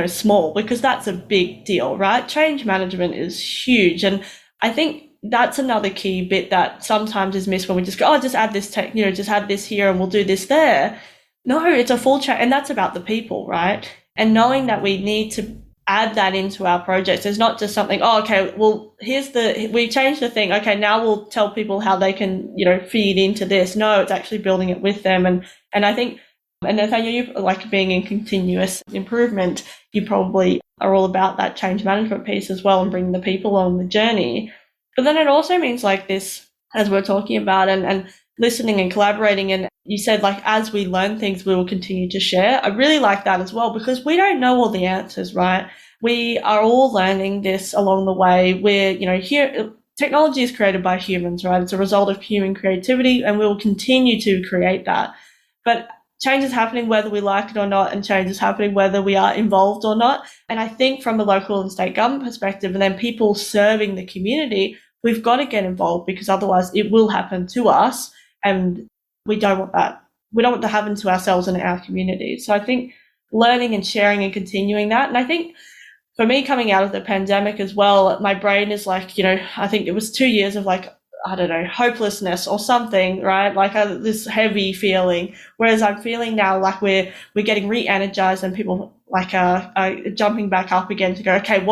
small, because that's a big deal, right? Change management is huge. And I think that's another key bit that sometimes is missed when we just go, just add this tech, just add this here and we'll do this there. No, it's a full change, and that's about the people, right? And knowing that we need to add that into our projects. It's not just something, we changed the thing. Okay, now we'll tell people how they can, feed into this. No, it's actually building it with them. And I think, and Nathaniel, you like being in continuous improvement, you probably are all about that change management piece as well and bringing the people on the journey. But then it also means like this, as we're talking about, and listening and collaborating. And you said, like, as we learn things, we will continue to share. I really like that as well, because we don't know all the answers, right? We are all learning this along the way. We're, here, technology is created by humans, right? It's a result of human creativity, and we will continue to create that. But change is happening whether we like it or not, and change is happening whether we are involved or not. And I think from a local and state government perspective, and then people serving the community, we've got to get involved, because otherwise it will happen to us. And we don't want that. We don't want to happen to ourselves and our community. So I think learning and sharing and continuing that. And I think for me, coming out of the pandemic as well, my brain is like, I think it was 2 years of like, I don't know, hopelessness or something, right? Like this heavy feeling. Whereas I'm feeling now like we're getting re-energized, and people like are jumping back up again to go, okay,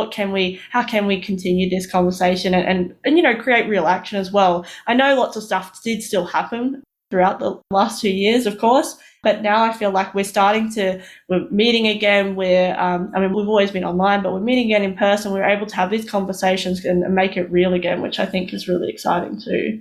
how can we continue this conversation and create real action as well? I know lots of stuff did still happen throughout the last 2 years, of course, but now I feel like we're meeting again. We've always been online, but we're meeting again in person. We're able to have these conversations and make it real again, which I think is really exciting too.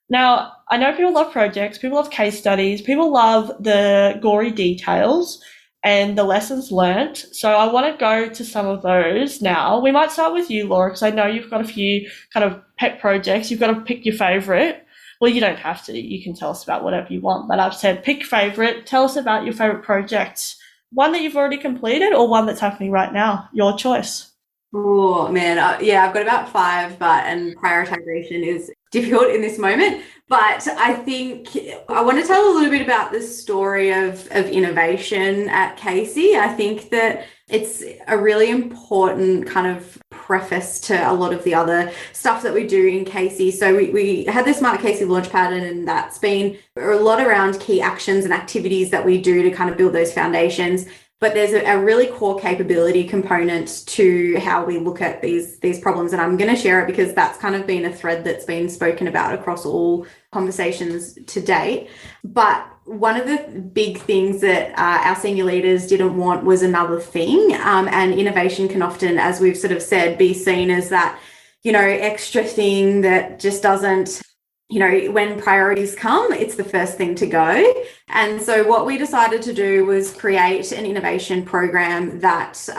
Now, I know people love projects, people love case studies, people love the gory details and the lessons learnt. So I want to go to some of those now. We might start with you, Laura, because I know you've got a few kind of pet projects. You've got to pick your favourite. Well, you don't have to. You can tell us about whatever you want. But I've said pick favourite. Tell us about your favourite project. One that you've already completed or one that's happening right now. Your choice. Oh, man. I've got about 5, and prioritization is difficult in this moment. But I think I want to tell a little bit about the story of innovation at Casey. I think that it's a really important kind of preface to a lot of the other stuff that we do in Casey. So we had the Smart Casey launchpad, and that's been a lot around key actions and activities that we do to kind of build those foundations. But there's a really core capability component to how we look at these problems. And I'm going to share it because that's kind of been a thread that's been spoken about across all conversations to date. But one of the big things that our senior leaders didn't want was another thing. And innovation can often, as we've sort of said, be seen as that, extra thing that just doesn't, when priorities come, it's the first thing to go. And so what we decided to do was create an innovation program that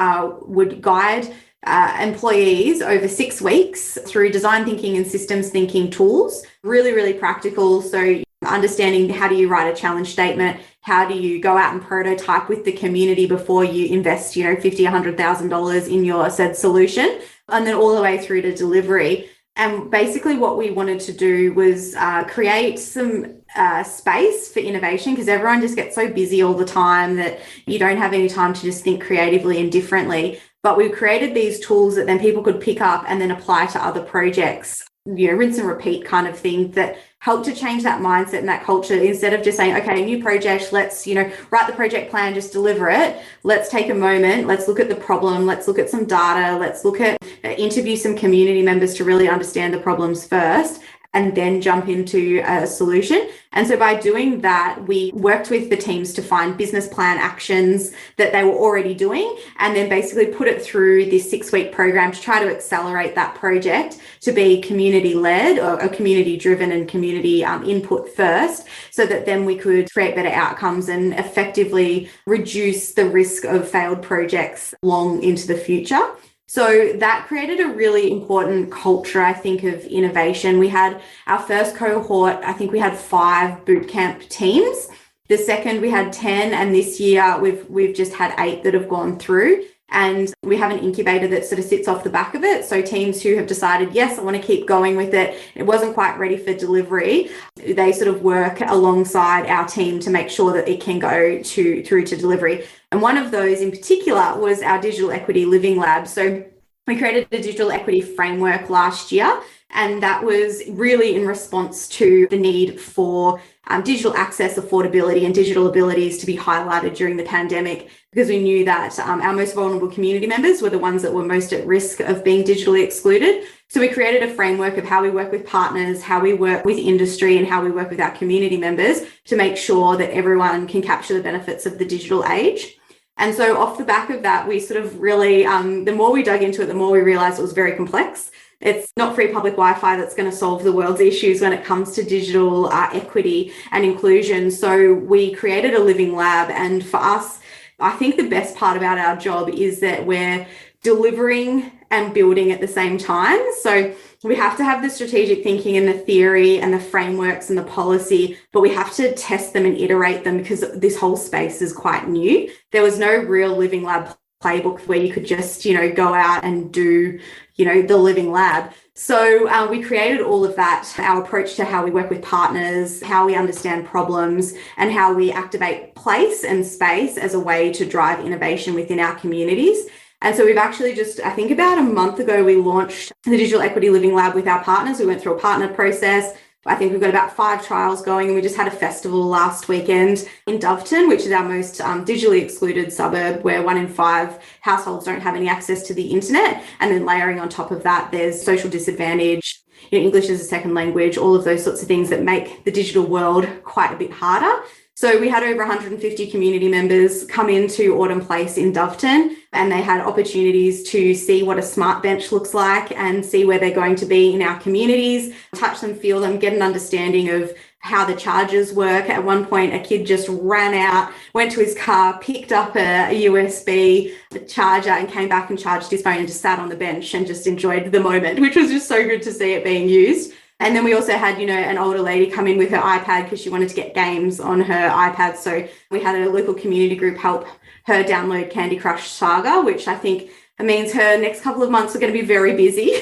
would guide employees over 6 weeks through design thinking and systems thinking tools, really, really practical. So understanding how do you write a challenge statement, how do you go out and prototype with the community before you invest, $50,000, $100,000 in your said solution, and then all the way through to delivery. And basically what we wanted to do was create some space for innovation, because everyone just gets so busy all the time that you don't have any time to just think creatively and differently. But we created these tools that then people could pick up and then apply to other projects, rinse and repeat kind of thing, that help to change that mindset and that culture. Instead of just saying, okay, new project, let's, write the project plan, just deliver it. Let's take a moment. Let's look at the problem. Let's look at some data. Let's look at interview some community members to really understand the problems first, and then jump into a solution. And so by doing that, we worked with the teams to find business plan actions that they were already doing, and then basically put it through this 6-week program to try to accelerate that project to be community-led or community-driven and community input first, so that then we could create better outcomes and effectively reduce the risk of failed projects long into the future. So that created a really important culture, I think, of innovation. We had our first cohort, I think we had 5 bootcamp teams. The second, we had 10, and this year we've just had 8 that have gone through. And we have an incubator that sort of sits off the back of it. So teams who have decided, yes, I want to keep going with it, it wasn't quite ready for delivery, they sort of work alongside our team to make sure that it can go through to delivery. And one of those in particular was our Digital Equity Living Lab. So we created a digital equity framework last year, and that was really in response to the need for digital access, affordability, and digital abilities to be highlighted during the pandemic, because we knew that our most vulnerable community members were the ones that were most at risk of being digitally excluded. So we created a framework of how we work with partners, how we work with industry, and how we work with our community members to make sure that everyone can capture the benefits of the digital age. And so off the back of that, we sort of really, the more we dug into it, the more we realized it was very complex. It's not free public Wi-Fi that's going to solve the world's issues when it comes to digital equity and inclusion. So we created a living lab. And for us, I think the best part about our job is that we're delivering and building at the same time. So we have to have the strategic thinking and the theory and the frameworks and the policy, but we have to test them and iterate them, because this whole space is quite new. There was no real living lab playbook where you could just, go out and do, the living lab. So we created all of that, our approach to how we work with partners, how we understand problems, and how we activate place and space as a way to drive innovation within our communities. And so we've actually just, I think about a month ago, we launched the Digital Equity Living Lab with our partners. We went through a partner process. I think we've got about 5 trials going, and we just had a festival last weekend in Doveton, which is our most digitally excluded suburb, where 1 in 5 households don't have any access to the internet. And then layering on top of that, there's social disadvantage, English as a second language, all of those sorts of things that make the digital world quite a bit harder. So we had over 150 community members come into Autumn Place in Doveton, and they had opportunities to see what a smart bench looks like and see where they're going to be in our communities, touch them, feel them, get an understanding of how the chargers work. At one point, a kid just ran out, went to his car, picked up a USB charger and came back and charged his phone and just sat on the bench and just enjoyed the moment, which was just so good to see it being used. And then we also had, an older lady come in with her iPad because she wanted to get games on her iPad. So we had a local community group help her download Candy Crush Saga, which I think means her next couple of months are going to be very busy.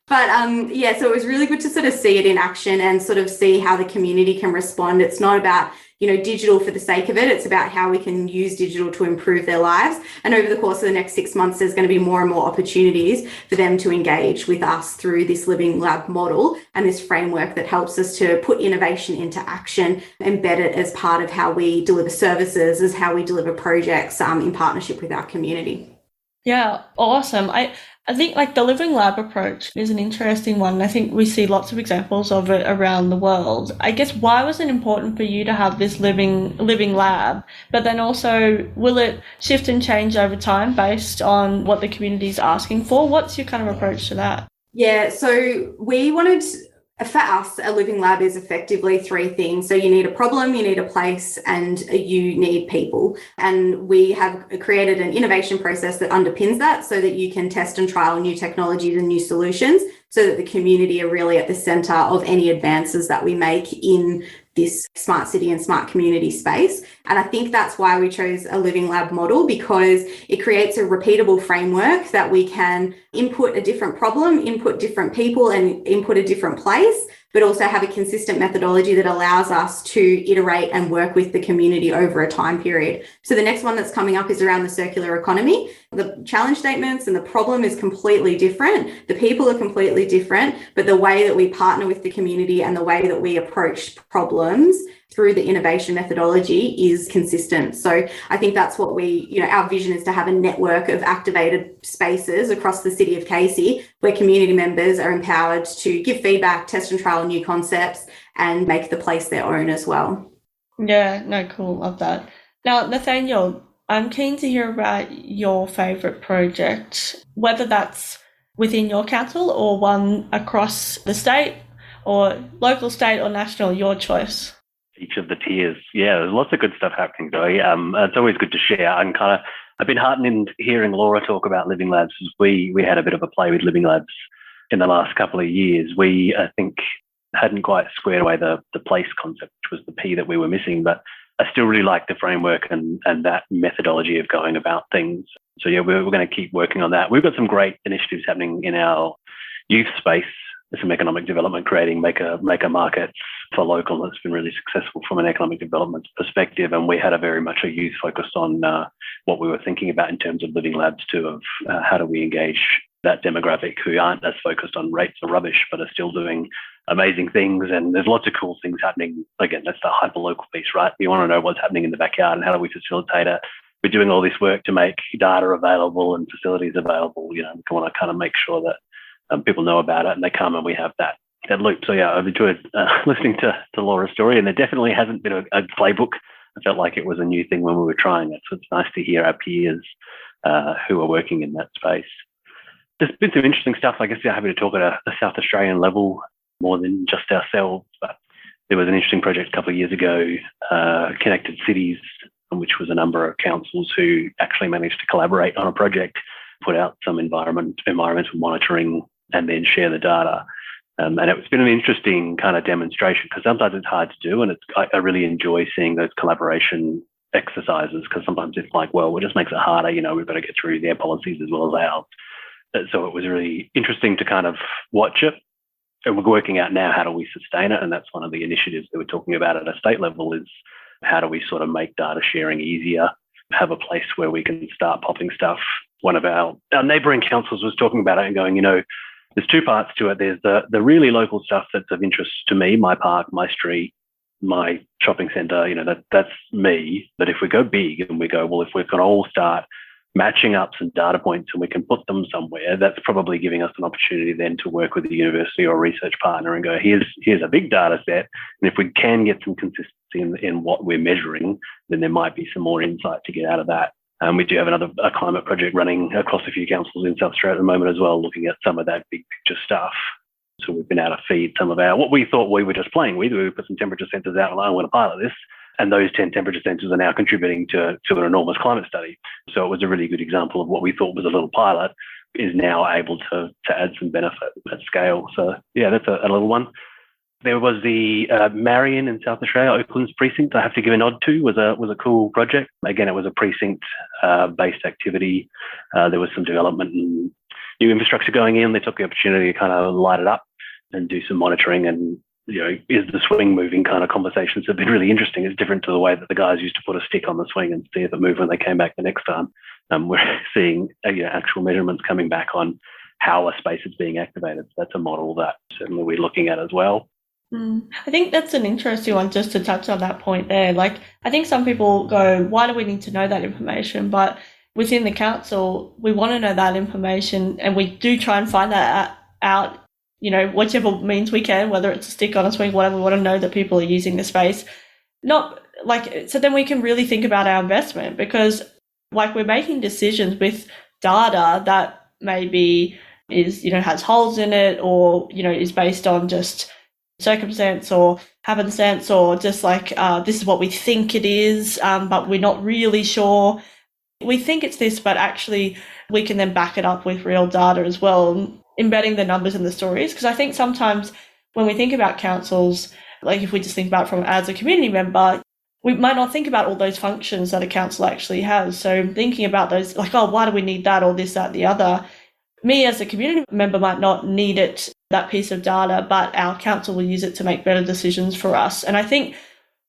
But so it was really good to sort of see it in action and sort of see how the community can respond. It's not about, digital for the sake of it. It's about how we can use digital to improve their lives. And over the course of the next 6 months, there's going to be more and more opportunities for them to engage with us through this living lab model and this framework that helps us to put innovation into action, embed it as part of how we deliver services, as how we deliver projects in partnership with our community. Yeah, awesome. I think the living lab approach is an interesting one. I think we see lots of examples of it around the world. I guess, why was it important for you to have this living lab? But then also, will it shift and change over time based on what the community is asking for? What's your kind of approach to that? Yeah, so we wanted, for us, a living lab is effectively 3 things. So you need a problem, you need a place, and you need people. And we have created an innovation process that underpins that, so that you can test and trial new technologies and new solutions, so that the community are really at the centre of any advances that we make in this smart city and smart community space. And I think that's why we chose a living lab model, because it creates a repeatable framework that we can input a different problem, input different people, and input a different place, but also have a consistent methodology that allows us to iterate and work with the community over a time period. So the next one that's coming up is around the circular economy. The challenge statements and the problem is completely different. The people are completely different, but the way that we partner with the community and the way that we approach problems through the innovation methodology is consistent. So I think that's what our vision is, to have a network of activated spaces across the city of Casey where community members are empowered to give feedback, test and trial new concepts, and make the place their own as well. Yeah, no, cool. Love that. Now, Nathaniel, I'm keen to hear about your favourite project, whether that's within your council or one across the state or local, state or national, your choice. Each of the tiers. Yeah, there's lots of good stuff happening, Zoe. It's always good to share. I've been heartened in hearing Laura talk about Living Labs. We had a bit of a play with Living Labs in the last couple of years. We, I think, hadn't quite squared away the place concept, which was the P that we were missing, but I still really like the framework and that methodology of going about things. So yeah, we're going to keep working on that. We've got some great initiatives happening in our youth space. There's some economic development, creating maker markets for local. That's been really successful from an economic development perspective. And we had a very much a youth focus on what we were thinking about in terms of Living Labs too, of how do we engage that demographic who aren't as focused on rates or rubbish, but are still doing amazing things. And there's lots of cool things happening. Again, that's the hyper-local piece, right? We want to know what's happening in the backyard and how do we facilitate it. We're doing all this work to make data available and facilities available. We want to kind of make sure that people know about it and they come and we have that loop. So yeah, I've enjoyed listening to Laura's story, and there definitely hasn't been a playbook. I felt like it was a new thing when we were trying it. So it's nice to hear our peers who are working in that space. There's been some interesting stuff. I guess you're happy to talk at a South Australian level more than just ourselves, but there was an interesting project a couple of years ago, Connected Cities, which was a number of councils who actually managed to collaborate on a project, put out some environmental monitoring, and then share the data. And it's been an interesting kind of demonstration, because sometimes it's hard to do, and I really enjoy seeing those collaboration exercises, because sometimes it's like, well, it just makes it harder. We've got to get through their policies as well as ours. So it was really interesting to kind of watch it. And we're working out now, how do we sustain it? And that's one of the initiatives that we're talking about at a state level, is how do we sort of make data sharing easier, have a place where we can start popping stuff. One of our neighbouring councils was talking about it and going, there's two parts to it. There's the really local stuff that's of interest to me, my park, my street, my shopping centre, that's me. But if we go big and we go, well, if we can all start matching up some data points and we can put them somewhere, that's probably giving us an opportunity then to work with a university or a research partner and go, here's a big data set. And if we can get some consistency in what we're measuring, then there might be some more insight to get out of that. We do have a climate project running across a few councils in South Australia at the moment as well, looking at some of that big picture stuff. So we've been able to feed some of what we thought we were just playing with. We put some temperature sensors out and I want to pilot this. And those 10 temperature sensors are now contributing to an enormous climate study. So it was a really good example of what we thought was a little pilot is now able to add some benefit at scale. So yeah, that's a little one. There was the Marion in South Australia, Oakland's precinct, I have to give a nod to, was a cool project. Again, it was a precinct-based activity. There was some development and new infrastructure going in. They took the opportunity to kind of light it up and do some monitoring. And, is the swing moving kind of conversations have been really interesting. It's different to the way that the guys used to put a stick on the swing and see if it moved when they came back the next time. We're seeing actual measurements coming back on how a space is being activated. So that's a model that certainly we're looking at as well. I think that's an interesting one, just to touch on that point there. Like, I think some people go, why do we need to know that information? But within the council, we want to know that information, and we do try and find that out, whichever means we can, whether it's a stick on a swing, whatever. We want to know that people are using the space. So then we can really think about our investment, because we're making decisions with data that maybe is, has holes in it, or, is based on just circumstance or happenstance, or just this is what we think it is, but we're not really sure. We think it's this, but actually we can then back it up with real data as well, embedding the numbers in the stories. Because I think sometimes when we think about councils, if we just think about it from as a community member, we might not think about all those functions that a council actually has. So thinking about those, why do we need that or this, that, the other? Me as a community member might not need it that piece of data, but our council will use it to make better decisions for us. And I think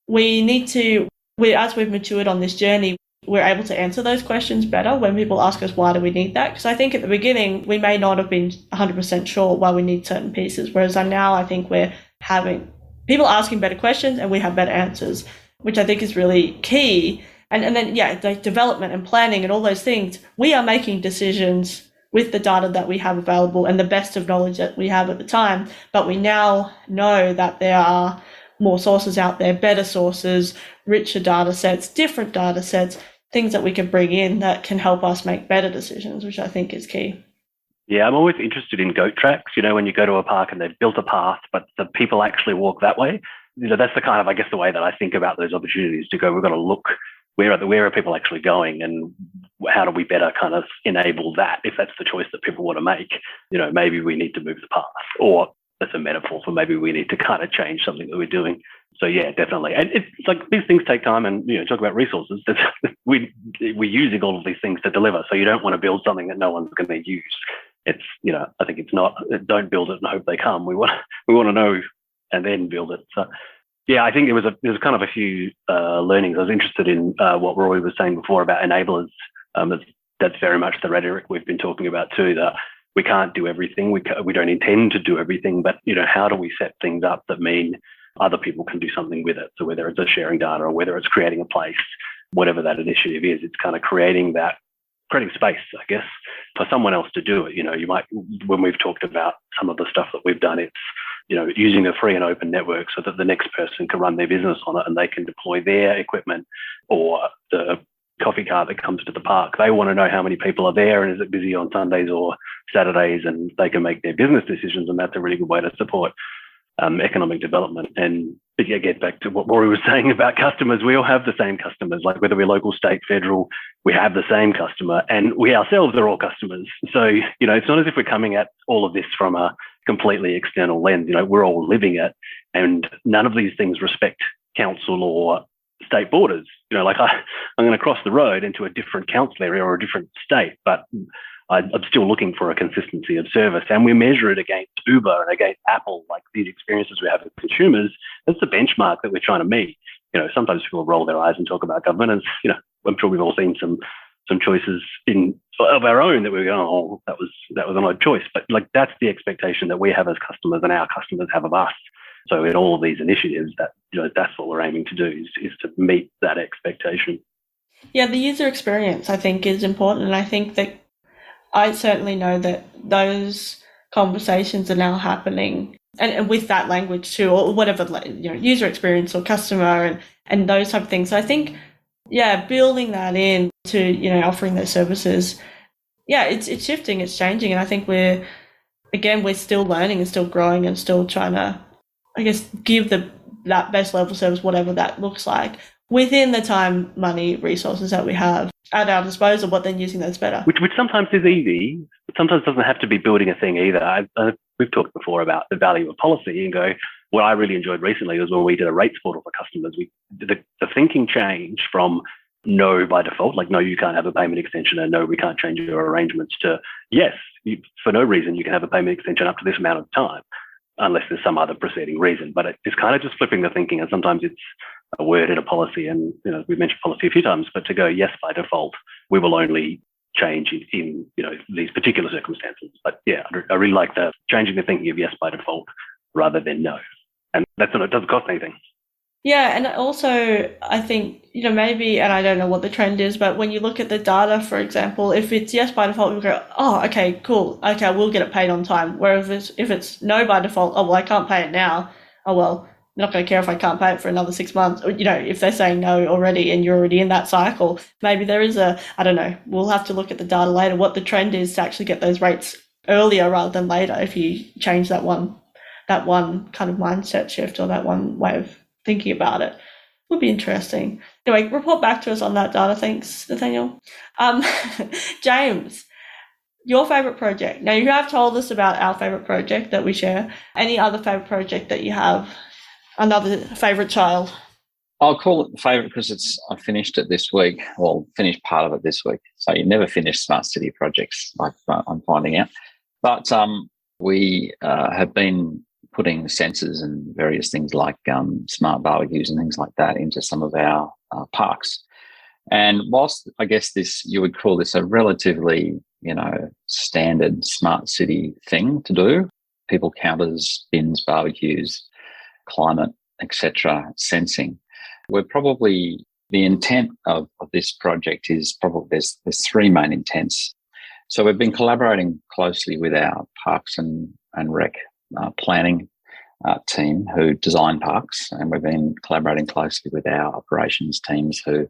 we need to, as we've matured on this journey, we're able to answer those questions better when people ask us, why do we need that? Because I think at the beginning, we may not have been 100% sure why we need certain pieces. Whereas now I think we're having people asking better questions and we have better answers, which I think is really key. And then, the development and planning and all those things, we are making decisions with the data that we have available and the best of knowledge that we have at the time. But we now know that there are more sources out there, better sources, richer data sets, different data sets, things that we can bring in that can help us make better decisions, which I think is key. Yeah, I'm always interested in goat tracks. When you go to a park and they've built a path, but the people actually walk that way. That's the kind of, I guess, the way that I think about those opportunities to go, we've got to look, where are people actually going and how do we better kind of enable that if that's the choice that people want to make? Maybe we need to move the path, or that's a metaphor for maybe we need to kind of change something that we're doing. So yeah, definitely. And it's like these things take time, and talk about resources. We're using all of these things to deliver. So you don't want to build something that no one's going to use. It's I think it's not. Don't build it and hope they come. We want to know and then build it. So yeah, I think there was kind of a few learnings. I was interested in what Rory was saying before about enablers. That's very much the rhetoric we've been talking about too. That we can't do everything. We don't intend to do everything. But how do we set things up that mean other people can do something with it? So whether it's a sharing data or whether it's creating a place, whatever that initiative is, it's kind of creating space, I guess, for someone else to do it. You might, when we've talked about some of the stuff that we've done, it's using a free and open network so that the next person can run their business on it and they can deploy their equipment, or the coffee cart that comes to the park. They want to know how many people are there and is it busy on Sundays or Saturdays, and they can make their business decisions, and that's a really good way to support economic development. And get back to what Rory was saying about customers. We all have the same customers, like whether we're local, state, federal, we have the same customer, and we ourselves are all customers. So, it's not as if we're coming at all of this from a completely external lens. We're all living it, and none of these things respect council or state borders. I'm going to cross the road into a different council area or a different state, but I'm still looking for a consistency of service, and we measure it against Uber and against Apple, like these experiences we have with consumers. That's the benchmark that we're trying to meet. Sometimes people roll their eyes and talk about government, and I'm sure we've all seen some choices of our own that we're going, oh, that was an odd choice. But that's the expectation that we have as customers and our customers have of us. So in all of these initiatives, that's what we're aiming to do is to meet that expectation. Yeah, the user experience I think is important, and I think that I certainly know that those conversations are now happening, and with that language too, or whatever, user experience or customer and those type of things. So I think, building that in to, offering those services, it's shifting, it's changing. And I think we're still learning and still growing and still trying to, I guess, give that best level service, whatever that looks like, within the time, money, resources that we have at our disposal, but then using those better. Which sometimes is easy, but sometimes doesn't have to be building a thing either. We've talked before about the value of policy, and what I really enjoyed recently was when we did a rates portal for customers. The thinking changed from no by default, like no, you can't have a payment extension, and no, we can't change your arrangements, to yes, for no reason you can have a payment extension up to this amount of time, unless there's some other preceding reason. But it's kind of just flipping the thinking, and sometimes it's a word in a policy, and we've mentioned policy a few times, but to go yes by default, we will only change in these particular circumstances. But I really like the changing the thinking of yes by default rather than no, and it doesn't cost anything. Yeah, and also I think maybe, and I don't know what the trend is, but when you look at the data, for example, if it's yes by default, we go, oh, okay, cool, okay, we'll get it paid on time. Whereas if it's no by default, oh well, I can't pay it now. Oh well, I'm not going to care if I can't pay it for another 6 months. Or, if they're saying no already and you're already in that cycle, maybe there is I don't know, we'll have to look at the data later, what the trend is to actually get those rates earlier rather than later if you change that one kind of mindset shift, or that one way of thinking about it. Would be interesting. Anyway, report back to us on that data. Thanks, Nathaniel. James, your favourite project. Now, you have told us about our favourite project that we share. Any other favourite project that you have? Another favourite child? I'll call it favourite because I finished it this week, or finished part of it this week. So you never finish smart city projects, like I'm finding out. But We have been putting sensors and various things like smart barbecues and things like that into some of our parks. And whilst I guess you would call this a relatively, standard smart city thing to do, people counters, bins, barbecues, climate, etc., sensing, we're probably, the intent of this project is probably there's three main intents. So we've been collaborating closely with our parks and rec planning team who design parks, and we've been collaborating closely with our operations teams who,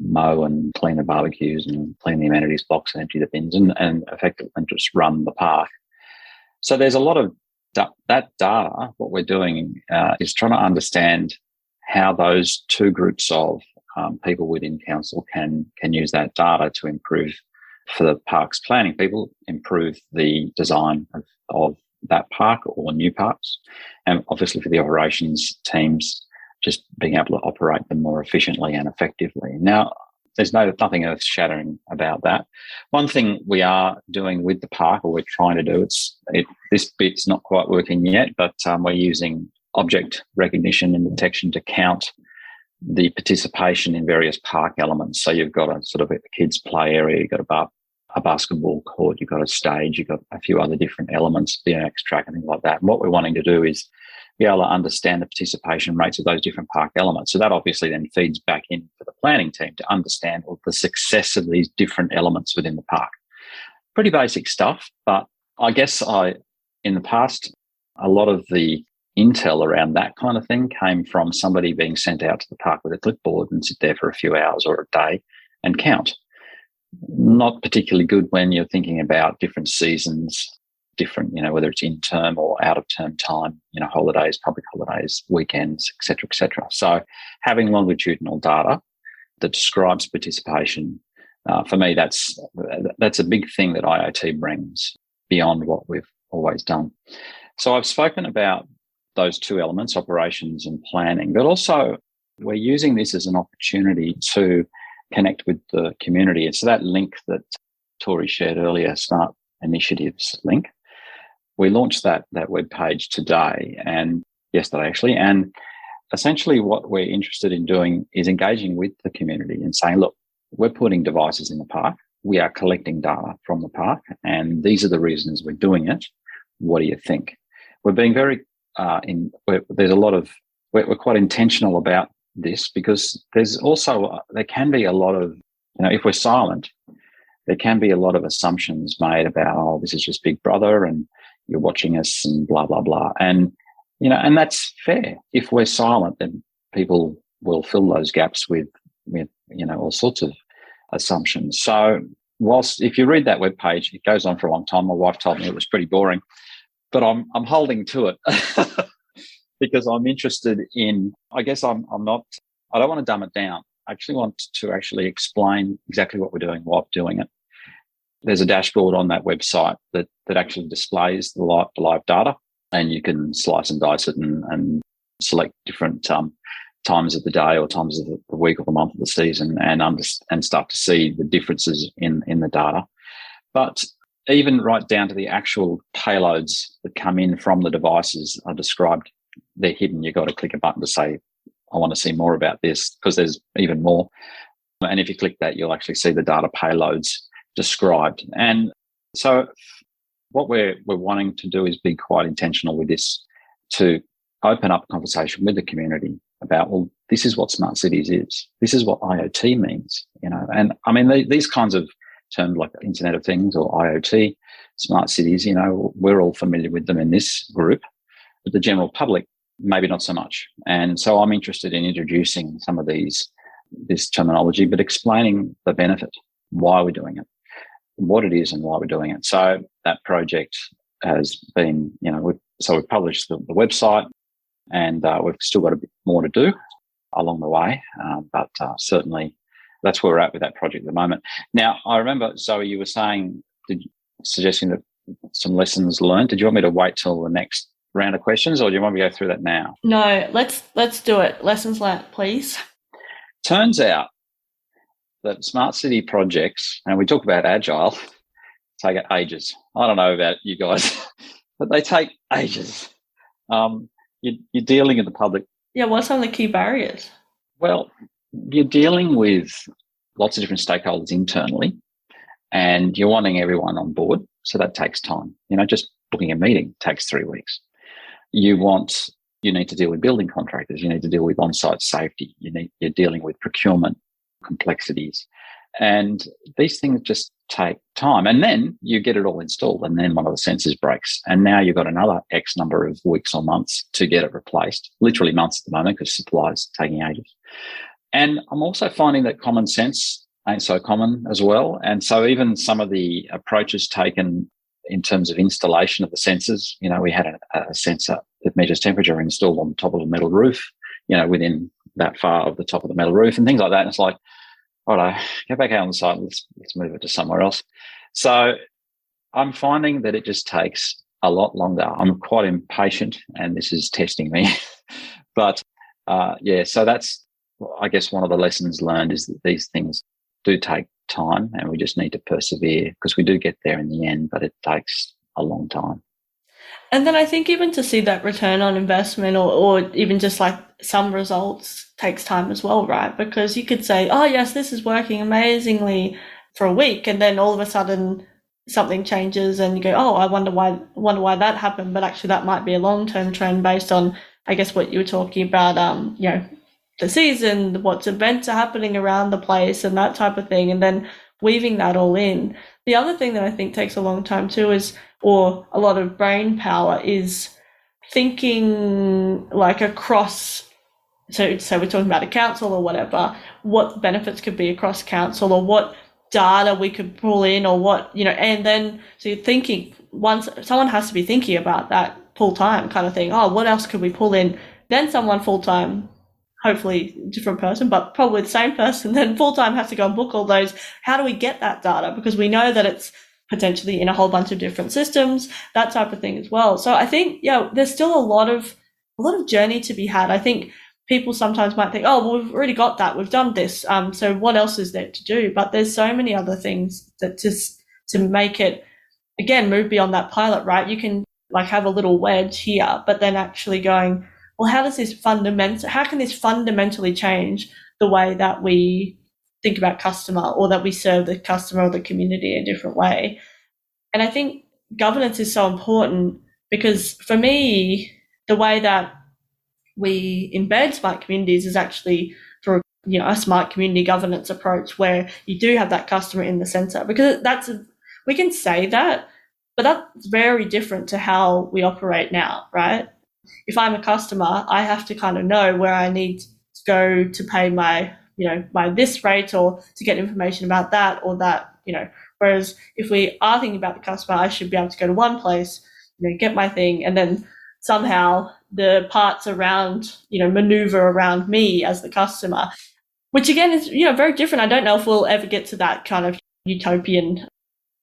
mow and clean the barbecues and clean the amenities box and empty the bins and effectively just run the park. So there's a lot of that data. What we're doing is trying to understand how those two groups of people within council can use that data to improve, for the parks planning people, improve the design of that park or new parks, and obviously for the operations teams, just being able to operate them more efficiently and effectively. Now, there's nothing earth-shattering about that. One thing we are doing with the park, or we're trying to do, this bit's not quite working yet, but we're using object recognition and detection to count the participation in various park elements. So you've got a sort of a kids' play area, you've got a basketball court, you've got a stage, you've got a few other different elements, BMX track and things like that. And what we're wanting to do is be able to understand the participation rates of those different park elements. So that obviously then feeds back in for the planning team to understand the success of these different elements within the park. Pretty basic stuff, but I guess in the past, a lot of the intel around that kind of thing came from somebody being sent out to the park with a clipboard and sit there for a few hours or a day and count. Not particularly good when you're thinking about different seasons, different, whether it's in term or out of term time, holidays, public holidays, weekends, et cetera, et cetera. So having longitudinal data that describes participation, for me, that's a big thing that IoT brings beyond what we've always done. So I've spoken about those two elements, operations and planning, but also we're using this as an opportunity to connect with the community. It's that link that Tori shared earlier, Smart Initiatives link. We launched that web page yesterday actually, and essentially what we're interested in doing is engaging with the community and saying, look, we're putting devices in the park, we are collecting data from the park, and these are the reasons we're doing it. What do you think? We're being very we're quite intentional about this, because there can be a lot of, if we're silent, there can be a lot of assumptions made about, this is just Big Brother and you're watching us and blah, blah, blah. And, and that's fair. If we're silent, then people will fill those gaps with all sorts of assumptions. So if you read that webpage, it goes on for a long time. My wife told me it was pretty boring, but I'm holding to it because I'm interested in, I guess I don't want to dumb it down. I actually want to explain exactly what we're doing, why we're doing it. There's a dashboard on that website that actually displays the live data, and you can slice and dice it and select different times of the day or times of the week or the month of the season and start to see the differences in the data. But even right down to the actual payloads that come in from the devices are described. They're hidden. You've got to click a button to say, I want to see more about this, because there's even more. And if you click that, you'll actually see the data payloads described. And so what we're wanting to do is be quite intentional with this, to open up a conversation with the community about, well, this is what smart cities is. This is what IoT means, And I mean, these kinds of terms like Internet of Things or IoT, smart cities, we're all familiar with them in this group, but the general public, maybe not so much. And so I'm interested in introducing some of this terminology, but explaining the benefit, why we're doing it, what it is and why we're doing it. So that project has been, we've published the website, and we've still got a bit more to do along the way. But certainly that's where we're at with that project at the moment. Now, I remember, Zoe, you were suggesting that some lessons learned. Did you want me to wait till the next round of questions, or do you want me to go through that now? No, let's do it. Lessons learned, please. Turns out that smart city projects, and we talk about agile, take ages. I don't know about you guys, but they take ages. You're dealing in the public. Yeah, what are some of the key barriers? Well, you're dealing with lots of different stakeholders internally, and you're wanting everyone on board. So that takes time. Just booking a meeting takes 3 weeks. You need to deal with building contractors. You need to deal with on-site safety. You're dealing with procurement complexities. And these things just take time. And then you get it all installed, and then one of the sensors breaks. And now you've got another X number of weeks or months to get it replaced. Literally months at the moment, because supply's taking ages. And I'm also finding that common sense ain't so common as well. And so even some of the approaches taken in terms of installation of the sensors, we had a sensor that measures temperature installed on the top of a metal roof, within that far of the top of the metal roof and things like that. And it's like, all right, get back out on the site. Let's move it to somewhere else. So I'm finding that it just takes a lot longer. I'm quite impatient, and this is testing me. But so that's, I guess, one of the lessons learned is that these things do take time, and we just need to persevere, because we do get there in the end, but it takes a long time. And then I think even to see that return on investment or even just like some results takes time as well, right? Because you could say, oh, yes, this is working amazingly for a week, and then all of a sudden something changes and you go, oh, I wonder why that happened. But actually that might be a long-term trend based on, I guess, what you were talking about, the season, what events are happening around the place and that type of thing, and then weaving that all in. The other thing that I think takes a long time too or a lot of brain power, is thinking like across, so we're talking about a council or whatever, what benefits could be across council, or what data we could pull in, or what, and then so you're thinking, once someone has to be thinking about that full-time kind of thing, oh, what else could we pull in? Then someone full-time, hopefully different person, but probably the same person, then full-time has to go and book all those. How do we get that data? Because we know that it's potentially in a whole bunch of different systems, that type of thing as well. So I think, there's still a lot of journey to be had. I think people sometimes might think, oh, well, we've already got that, we've done this, so what else is there to do? But there's so many other things that just to make it, again, move beyond that pilot, right? You can like have a little wedge here, but then actually going, well, how can this fundamentally change the way that we think about customer, or that we serve the customer or the community in a different way? And I think governance is so important, because for me, the way that we embed smart communities is actually through a smart community governance approach, where you do have that customer in the center, because we can say that, but that's very different to how we operate now, right? If I'm a customer, I have to kind of know where I need to go to pay my this rate, or to get information about that or that, whereas if we are thinking about the customer, I should be able to go to one place, get my thing, and then somehow the parts around, maneuver around me as the customer, which again is, very different. I don't know if we'll ever get to that kind of utopian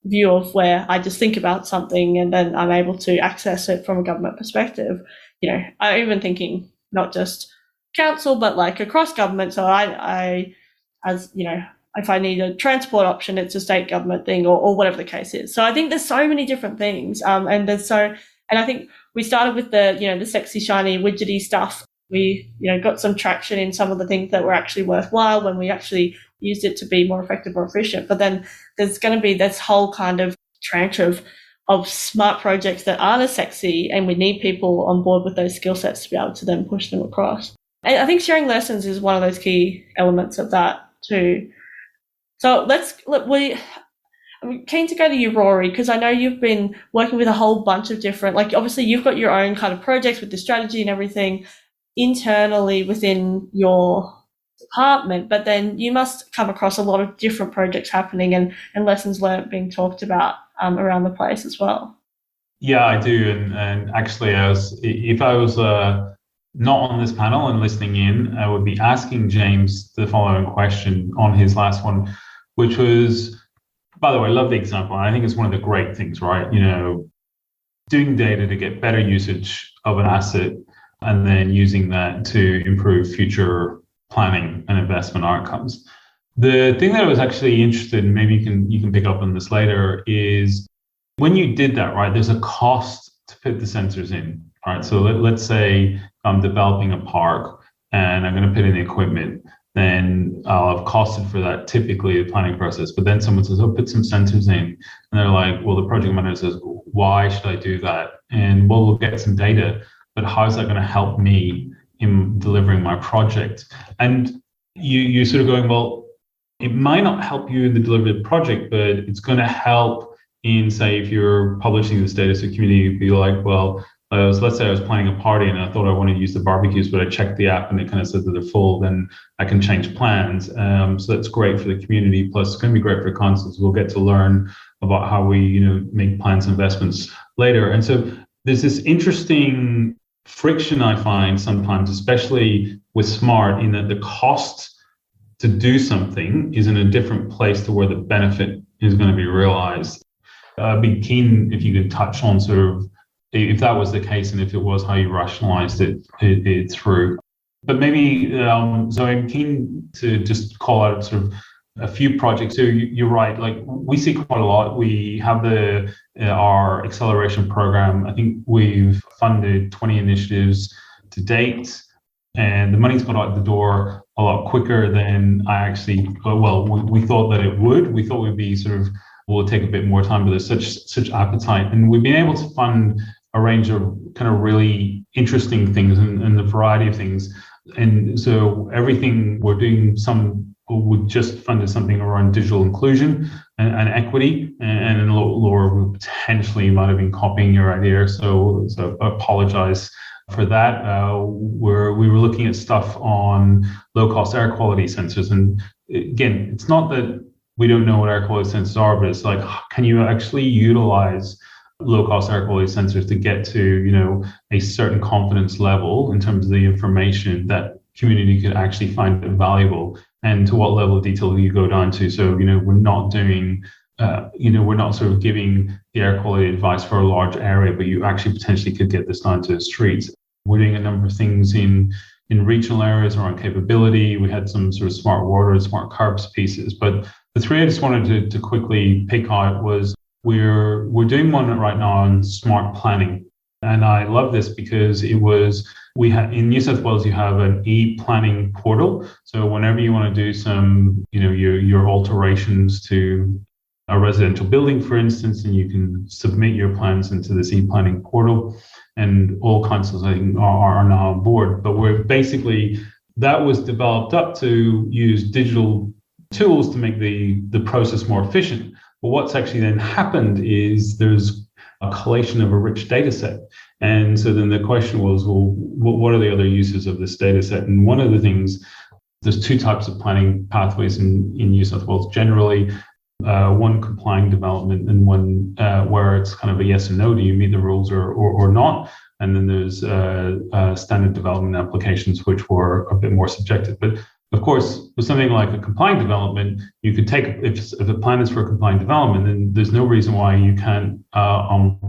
view of where I just think about something and then I'm able to access it from a government perspective. I'm even thinking not just council, but like across government. So I if I need a transport option, it's a state government thing, or whatever the case is. So I think there's so many different things. And I think we started with the sexy, shiny, widgety stuff. We, got some traction in some of the things that were actually worthwhile when we actually used it to be more effective or efficient. But then there's going to be this whole kind of tranche of smart projects that aren't as sexy, and we need people on board with those skill sets to be able to then push them across. And I think sharing lessons is one of those key elements of that too. So I'm keen to go to you, Rory, because I know you've been working with a whole bunch of different, obviously you've got your own kind of projects with the strategy and everything internally within your department, but then you must come across a lot of different projects happening and lessons learned being talked about around the place as well. Yeah, I do. And actually, if I was not on this panel and listening in, I would be asking James the following question on his last one, which was, by the way, I love the example. I think it's one of the great things, right? Doing data to get better usage of an asset and then using that to improve future planning and investment outcomes. The thing that I was actually interested in, maybe you can pick up on this later, is when you did that, right, there's a cost to put the sensors in, right? So let's say I'm developing a park and I'm going to put in the equipment, then I'll have costed for that, typically the planning process. But then someone says, oh, put some sensors in. And they're like, well, the project manager says, why should I do that? And well, we'll get some data, but how's that going to help me in delivering my project? And you're sort of going, well, it might not help you in the delivery of the project, but it's going to help in, say, if you're publishing this data to the community, you'd be like, well, let's say I was planning a party and I thought I wanted to use the barbecues, but I checked the app and it kind of said that they're full, then I can change plans. So that's great for the community. Plus, it's going to be great for councils. We'll get to learn about how we, make plans and investments later. And so there's this interesting friction I find sometimes, especially with smart, in that the cost to do something is in a different place to where the benefit is going to be realized. I'd be keen if you could touch on sort of if that was the case and if it was, how you rationalized it through. But maybe, so I'm keen to just call out sort of a few projects. So you're right, like we see quite a lot. We have our acceleration program. I think we've funded 20 initiatives to date, and the money's got out the door a lot quicker than I actually, we thought that it would. We thought we'd be sort of, will take a bit more time, but there's such appetite. And we've been able to fund a range of kind of really interesting things and a variety of things. And so everything we're doing, we just funded something around digital inclusion and equity, and Laura potentially might have been copying your idea. So I apologize for that. We were looking at stuff on low-cost air quality sensors. And again, it's not that we don't know what air quality sensors are, but it's like, can you actually utilize low-cost air quality sensors to get to, a certain confidence level in terms of the information that community could actually find valuable, and to what level of detail do you go down to? So, we're not doing, we're not sort of giving the air quality advice for a large area, but you actually potentially could get this down to the streets. We're doing a number of things in regional areas around capability. We had some sort of smart water, smart carbs pieces, but the three I just wanted to quickly pick out was we're doing one right now on smart planning. And I love this because we had in New South Wales, you have an e-planning portal. So whenever you want to do some, your alterations to a residential building, for instance, and you can submit your plans into this e-planning portal, and all councils, I think, are now on board. But we're basically, that was developed up to use digital tools to make the process more efficient. But what's actually then happened is there's a collation of a rich data set. And so then the question was, well, what are the other uses of this data set? And one of the things, there's two types of planning pathways in New South Wales generally, one complying development and one where it's kind of a yes or no, do you meet the rules or not? And then there's standard development applications, which were a bit more subjective. But of course, with something like a compliant development, you could take, if a plan is for a compliant development, then there's no reason why you can't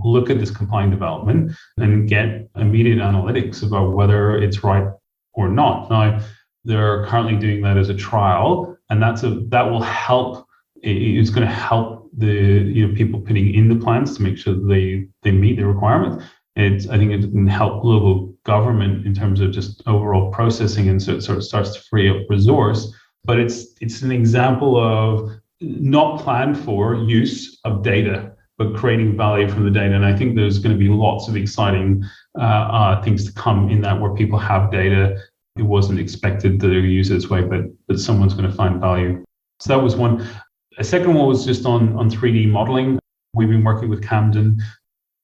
look at this compliant development and get immediate analytics about whether it's right or not. Now, they're currently doing that as a trial, and that will help. It's going to help the people putting in the plans to make sure that they meet the requirements. I think it can help local government in terms of just overall processing, and so it sort of starts to free up resource. But it's an example of not planned for use of data, but creating value from the data. And I think there's going to be lots of exciting things to come in that, where people have data. It wasn't expected that they would use it this way, but someone's going to find value. So that was one. A second one was just on 3D modeling. We've been working with Camden.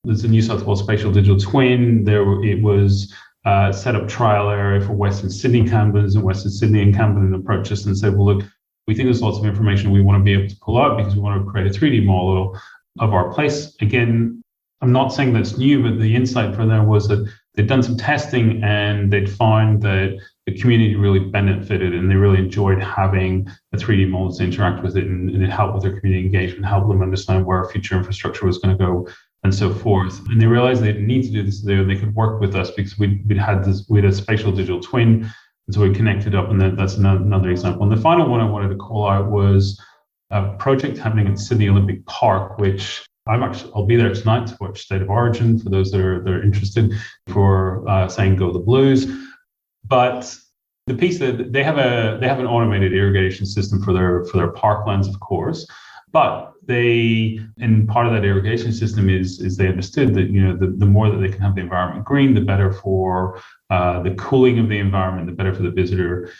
There's a New South Wales spatial digital twin. It was set up trial area for Western Sydney Camdens, and Western Sydney and Camden approached us and said, well, look, we think there's lots of information we want to be able to pull out because we want to create a 3D model of our place. Again, I'm not saying that's new, but the insight from there was that they'd done some testing and they'd found that the community really benefited and they really enjoyed having a 3D model to interact with it, and it helped with their community engagement, helped them understand where our future infrastructure was going to go, and so forth. And they realized they didn't need to do this there. They could work with us because we had a spatial digital twin. And so we connected up, and that's another example. And the final one I wanted to call out was a project happening at Sydney Olympic Park, which I'll be there tonight to watch State of Origin for those that are interested, for saying Go the Blues. But the piece that they have an automated irrigation system for their parklands, of course. But and part of that irrigation system is they understood that, you know, the more that they can have the environment green, the better for the cooling of the environment, the better for the visitor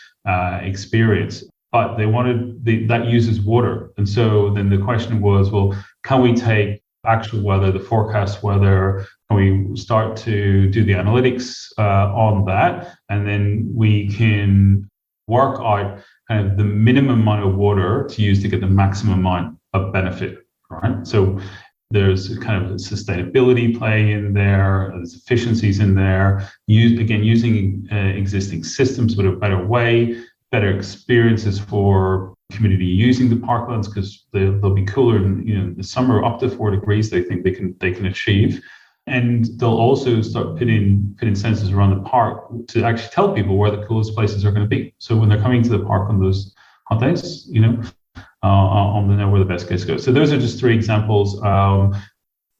experience. But they wanted that uses water, and so then the question was, well, can we take actual weather, the forecast weather? Can we start to do the analytics on that, and then we can work out kind of the minimum amount of water to use to get the maximum amount of benefit, right? So there's kind of sustainability play in there, there's efficiencies in there, using existing systems but a better way, better experiences for community using the parklands, because they'll be cooler in, you know, the summer, up to 4 degrees they think they can achieve. And they'll also start putting sensors around the park to actually tell people where the coolest places are going to be. So when they're coming to the park on those hot days, you know, they know where the best guests go. So those are just 3 examples.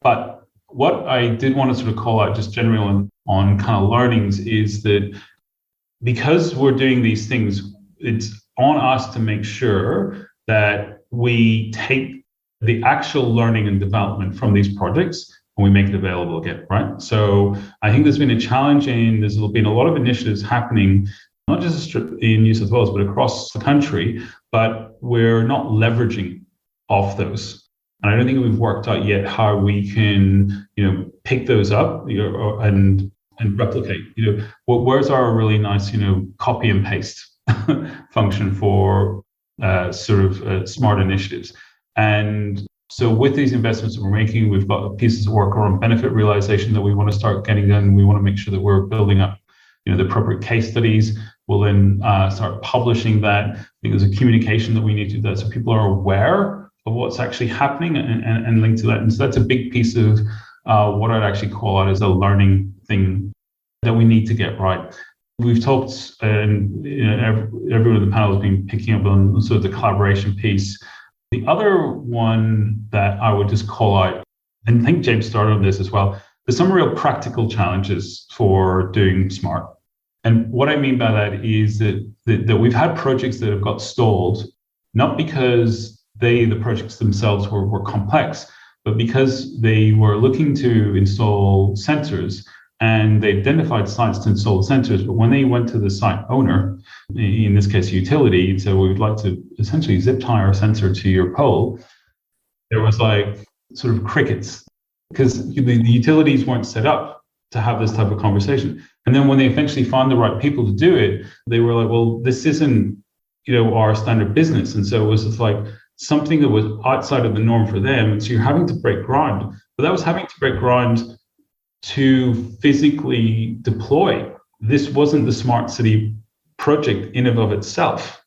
But what I did want to sort of call out just generally on kind of learnings is that because we're doing these things, it's on us to make sure that we take the actual learning and development from these projects and we make it available again, right? So I think there's been a challenge there's been a lot of initiatives happening, not just in New South Wales, but across the country, but we're not leveraging off those. And I don't think we've worked out yet how we can, you know, pick those up, you know, and replicate. You know, where's our really nice, you know, copy and paste function for smart initiatives. And so with these investments that we're making, we've got pieces of work around benefit realization that we want to start getting done. We want to make sure that we're building up, you know, the appropriate case studies. We'll then start publishing that. I think there's a communication that we need to do that so people are aware of what's actually happening and linked to that. And so that's a big piece of what I'd actually call out as a learning thing that we need to get right. We've talked, and you know, everyone in the panel has been picking up on sort of the collaboration piece. The other one that I would just call out, and I think James started on this as well, there's some real practical challenges for doing smart. And what I mean by that is that we've had projects that have got stalled, not because the projects themselves were complex, but because they were looking to install sensors and they identified sites to install the sensors. But when they went to the site owner, in this case, utility, so we would like to essentially zip tie our sensor to your pole, there was like sort of crickets, because the utilities weren't set up to have this type of conversation. And then when they eventually found the right people to do it, they were like, well, this isn't, you know, our standard business. And so it was just like something that was outside of the norm for them. And so you're having to break ground. But that was having to break ground to physically deploy. This wasn't the smart city project in and of itself.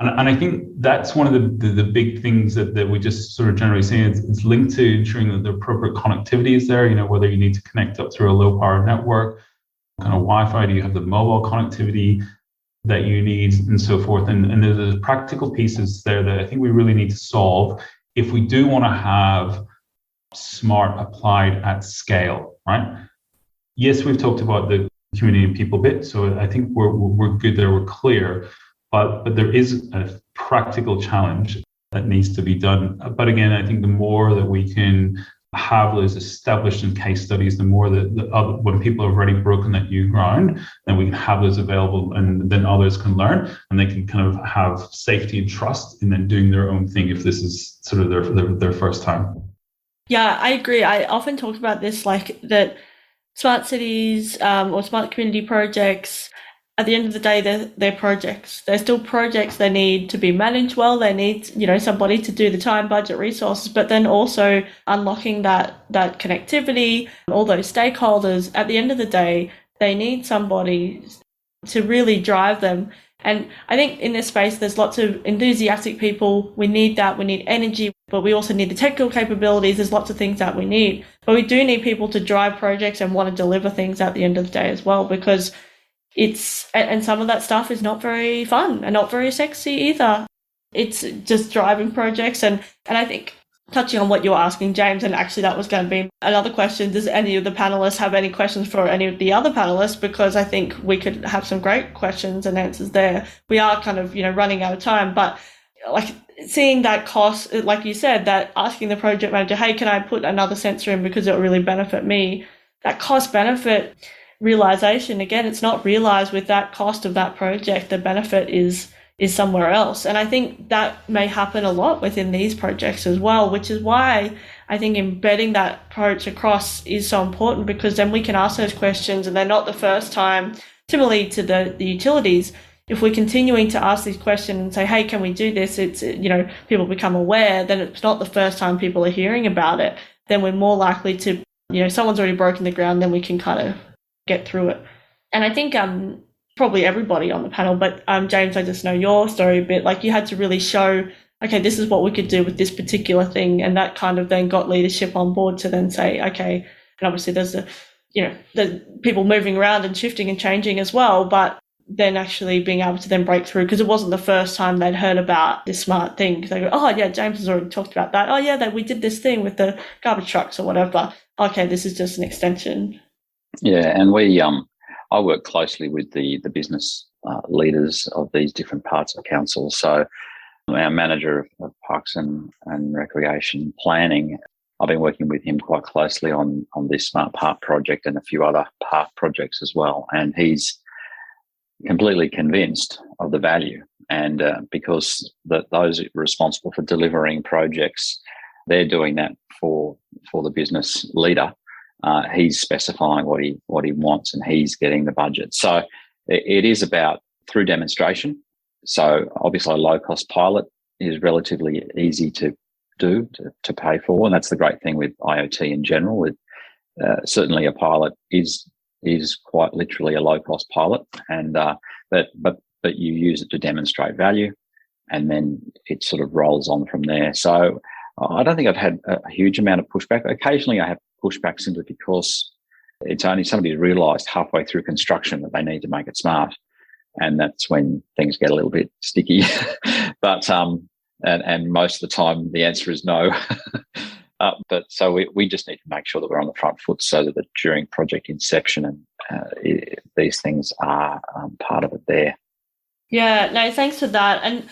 And I think that's one of the big things that we just sort of generally see. It's linked to ensuring that the appropriate connectivity is there, you know, whether you need to connect up through a low power network, kind of Wi-Fi, do you have the mobile connectivity that you need, and so forth. And there's practical pieces there that I think we really need to solve if we do want to have smart applied at scale, right? Yes, we've talked about the community and people bit, so I think we're good there, we're clear, but there is a practical challenge that needs to be done. But again, I think the more that we can have those established in case studies, the more that when people have already broken that new ground, then we can have those available, and then others can learn and they can kind of have safety and trust in then doing their own thing if this is sort of their first time. Yeah, I agree. I often talk about this, like that smart cities or smart community projects, at the end of the day, they're projects. They're still projects. They need to be managed well. They need, you know, somebody to do the time, budget, resources, but then also unlocking that connectivity, all those stakeholders. At the end of the day, they need somebody to really drive them. And I think in this space, there's lots of enthusiastic people. We need that. We need energy, but we also need the technical capabilities. There's lots of things that we need, but we do need people to drive projects and want to deliver things at the end of the day as well, because and some of that stuff is not very fun and not very sexy either. It's just driving projects. And I think touching on what you were asking, James, and actually that was going to be another question. Does any of the panelists have any questions for any of the other panelists? Because I think we could have some great questions and answers there. We are kind of, running out of time, but like seeing that cost, like you said, that asking the project manager, hey, can I put another sensor in because it will really benefit me? That cost benefit realization, again, it's not realized with that cost of that project. The benefit is somewhere else. And I think that may happen a lot within these projects as well, which is why I think embedding that approach across is so important, because then we can ask those questions and they're not the first time. Similarly to the utilities, if we're continuing to ask these questions and say, hey, can we do this? It's, people become aware, then it's not the first time people are hearing about it. Then we're more likely to, someone's already broken the ground, then we can kind of get through it. And I think probably everybody on the panel, but James, I just know your story a bit. Like you had to really show, okay, this is what we could do with this particular thing, and that kind of then got leadership on board to then say, okay. And obviously there's the people moving around and shifting and changing as well, but then actually being able to then break through, because it wasn't the first time they'd heard about this smart thing. They go, oh yeah, James has already talked about that. Oh yeah, we did this thing with the garbage trucks or whatever. Okay, this is just an extension. Yeah, and I work closely with the business leaders of these different parts of council. So our manager of Parks and Recreation Planning, I've been working with him quite closely on this Smart Park project and a few other park projects as well. And he's completely convinced of the value. And because those responsible for delivering projects, they're doing that for the business leader. He's specifying what he wants, and he's getting the budget. So it is about through demonstration. So obviously a low-cost pilot is relatively easy to do, to pay for, and that's the great thing with IoT in general. With certainly a pilot is quite literally a low-cost pilot, and but you use it to demonstrate value, and then it sort of rolls on from there. So I don't think I've had a huge amount of pushback. Occasionally I have pushback simply because it's only somebody realised halfway through construction that they need to make it smart, and that's when things get a little bit sticky. But and most of the time the answer is no. But so we just need to make sure that we're on the front foot, so that during project inception and these things are part of it there. Yeah, no, thanks for that. And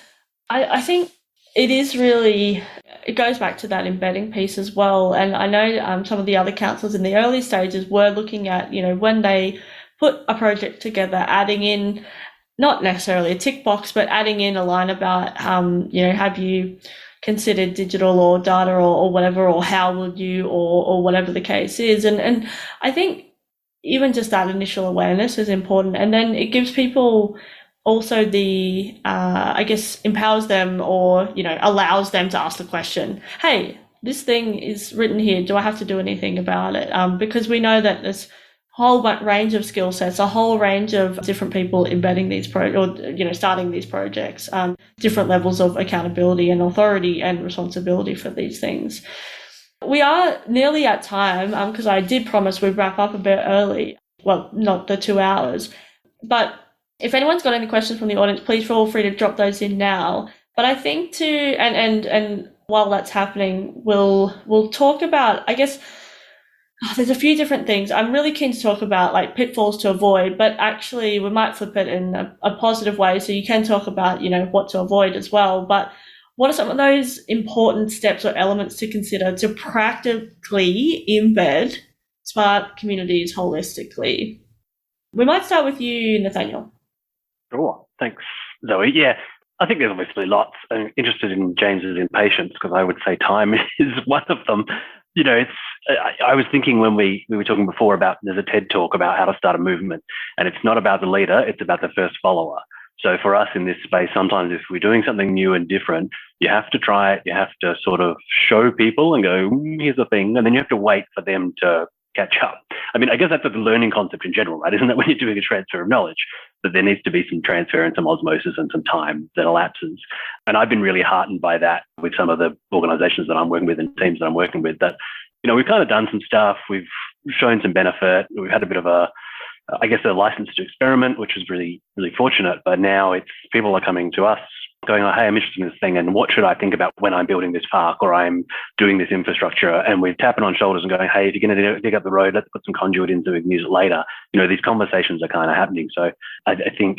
I think it is really, it goes back to that embedding piece as well. And I know some of the other councils in the early stages were looking at, when they put a project together, adding in, not necessarily a tick box, but adding in a line about, have you considered digital or data or whatever, or how would you, or whatever the case is. And I think even just that initial awareness is important. And then it gives people also the, empowers them, or, allows them to ask the question, hey, this thing is written here, do I have to do anything about it? Because we know that there's a whole range of skill sets, a whole range of different people embedding these starting these projects, different levels of accountability and authority and responsibility for these things. We are nearly at time, because I did promise we'd wrap up a bit early. Well, not the 2 hours, but if anyone's got any questions from the audience, please feel free to drop those in now. But I think and while that's happening, we'll talk about, there's a few different things. I'm really keen to talk about like pitfalls to avoid, but actually we might flip it in a positive way. So you can talk about, what to avoid as well. But what are some of those important steps or elements to consider to practically embed smart communities holistically? We might start with you, Nathaniel. Sure. Thanks, Zoe. Yeah, I think there's obviously lots. I'm interested in James's impatience, because I would say time is one of them. I was thinking when we were talking before about, there's a TED talk about how to start a movement, and it's not about the leader, it's about the first follower. So for us in this space, sometimes if we're doing something new and different, you have to try it, you have to sort of show people and go, here's the thing, and then you have to wait for them to catch up. I mean, I guess that's a learning concept in general, right? Isn't it, when you're doing a transfer of knowledge, that there needs to be some transfer and some osmosis and some time that elapses. And I've been really heartened by that with some of the organizations that I'm working with and teams that I'm working with, that, we've kind of done some stuff, we've shown some benefit, we've had a bit of a license to experiment, which was really, really fortunate. But now people are coming to us going, oh, hey, I'm interested in this thing, and what should I think about when I'm building this park or I'm doing this infrastructure? And we're tapping on shoulders and going, hey, if you're going to dig up the road, let's put some conduit in so we can use it later. These conversations are kind of happening. So I think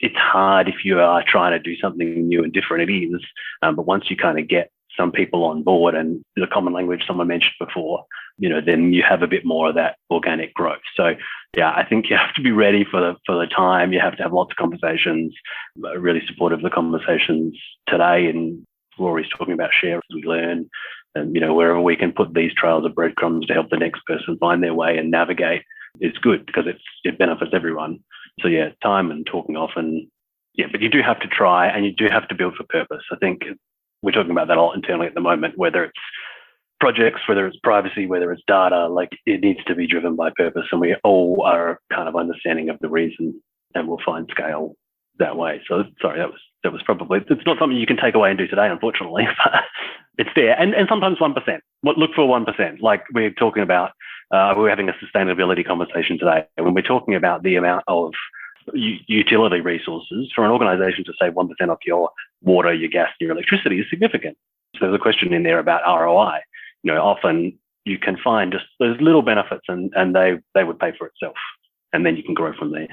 it's hard if you are trying to do something new and different. It is. But once you kind of get some people on board and the common language someone mentioned before, then you have a bit more of that organic growth. So yeah, I think you have to be ready for the time. You have to have lots of conversations. Really supportive of the conversations today. And Rory's talking about share as we learn. And, wherever we can put these trails of breadcrumbs to help the next person find their way and navigate is good because it benefits everyone. So yeah, time and talking often. Yeah, but you do have to try and you do have to build for purpose. I think we're talking about that a lot internally at the moment, whether it's projects, whether it's privacy, whether it's data, like it needs to be driven by purpose. And we all are kind of understanding of the reason and we'll find scale that way. So sorry, that was probably, it's not something you can take away and do today, unfortunately, but it's there. And sometimes 1%. Look for 1%. Like we're talking about, we're having a sustainability conversation today. And when we're talking about the amount of utility resources for an organisation to save 1% off your water, your gas, your electricity is significant. So there's a question in there about ROI. Often you can find just those little benefits and they would pay for itself. And then you can grow from there.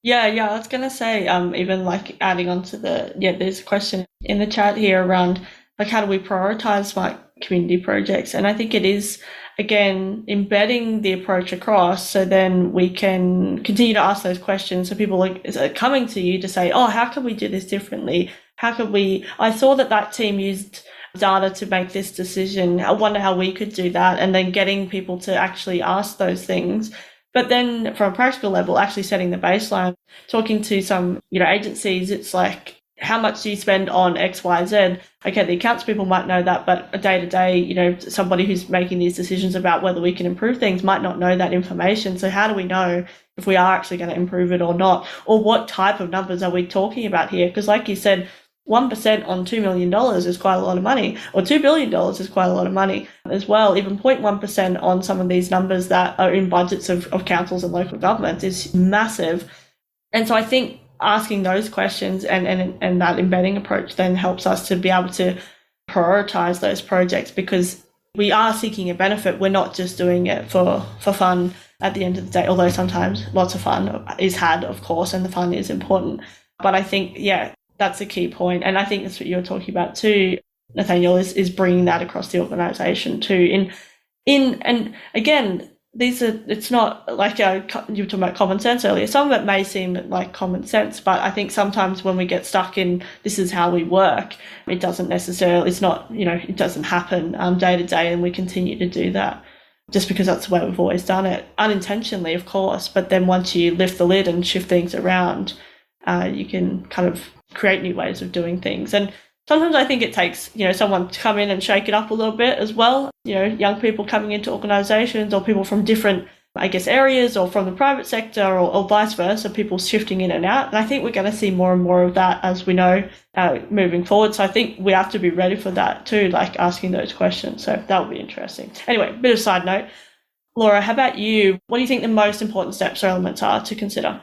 Yeah, I was going to say, even like adding on to there's a question in the chat here around like how do we prioritize smart community projects? And I think it is, again, embedding the approach across so then we can continue to ask those questions. So people are coming to you to say, oh, how can we do this differently? I saw that team used data to make this decision. I wonder how we could do that. And then getting people to actually ask those things. But then from a practical level, actually setting the baseline, talking to some, agencies, it's like, how much do you spend on X, Y, Z? Okay, the accounts people might know that, but a day-to-day, somebody who's making these decisions about whether we can improve things might not know that information. So how do we know if we are actually going to improve it or not? Or what type of numbers are we talking about here? Because like you said, 1% on $2 million is quite a lot of money, or $2 billion is quite a lot of money as well. Even 0.1% on some of these numbers that are in budgets of councils and local governments is massive. And so I think asking those questions and that embedding approach then helps us to be able to prioritize those projects because we are seeking a benefit. We're not just doing it for fun at the end of the day, although sometimes lots of fun is had, of course, and the fun is important. But I think, that's a key point. And I think that's what you're talking about too, Nathaniel, is bringing that across the organisation too. And again, it's not like you were talking about common sense earlier. Some of it may seem like common sense, but I think sometimes when we get stuck in this is how we work, it doesn't necessarily, it's not, it doesn't happen day to day, and we continue to do that just because that's the way we've always done it, unintentionally, of course. But then once you lift the lid and shift things around, you can kind of create new ways of doing things. And sometimes I think it takes, someone to come in and shake it up a little bit as well. Young people coming into organisations or people from different, areas or from the private sector or vice versa, people shifting in and out. And I think we're going to see more and more of that as we know moving forward. So I think we have to be ready for that too, like asking those questions. So that would be interesting. Anyway, bit of side note. Laura, how about you? What do you think the most important steps or elements are to consider?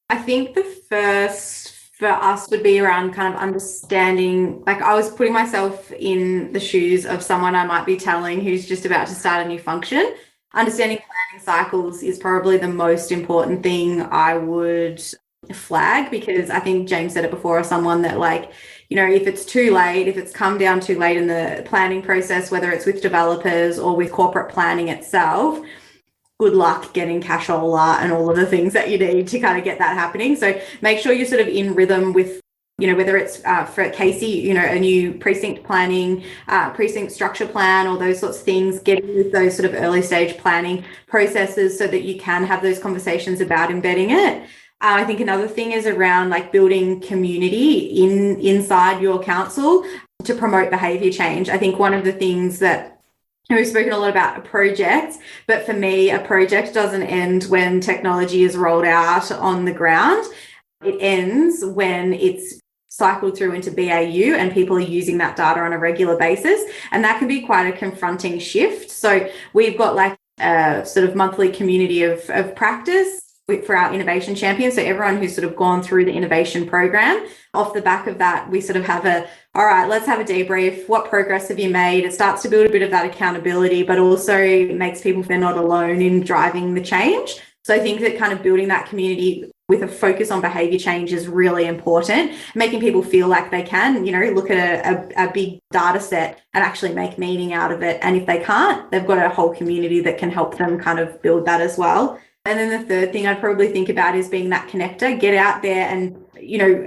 I think the first for us would be around kind of understanding, like I was putting myself in the shoes of someone I might be telling who's just about to start a new function. Understanding planning cycles is probably the most important thing I would flag, because I think James said it before, or someone that if it's too late, if it's come down too late in the planning process, whether it's with developers or with corporate planning itself, good luck getting cashola and all of the things that you need to kind of get that happening. So make sure you're sort of in rhythm with, whether it's for Casey, a new precinct planning, precinct structure plan, or those sorts of things, getting with those sort of early stage planning processes so that you can have those conversations about embedding it. I think another thing is around building community inside your council to promote behaviour change. I think one of the things that we've spoken a lot about a project, but for me, a project doesn't end when technology is rolled out on the ground. It ends when it's cycled through into BAU and people are using that data on a regular basis. And that can be quite a confronting shift. So we've got a sort of monthly community of practice for our innovation champions. So everyone who's sort of gone through the innovation program, off the back of that, we sort of have all right, let's have a debrief. What progress have you made? It starts to build a bit of that accountability, but also makes people feel not alone in driving the change. So I think that kind of building that community with a focus on behaviour change is really important, making people feel like they can, look at a big data set and actually make meaning out of it. And if they can't, they've got a whole community that can help them kind of build that as well. And then the third thing I'd probably think about is being that connector. Get out there and,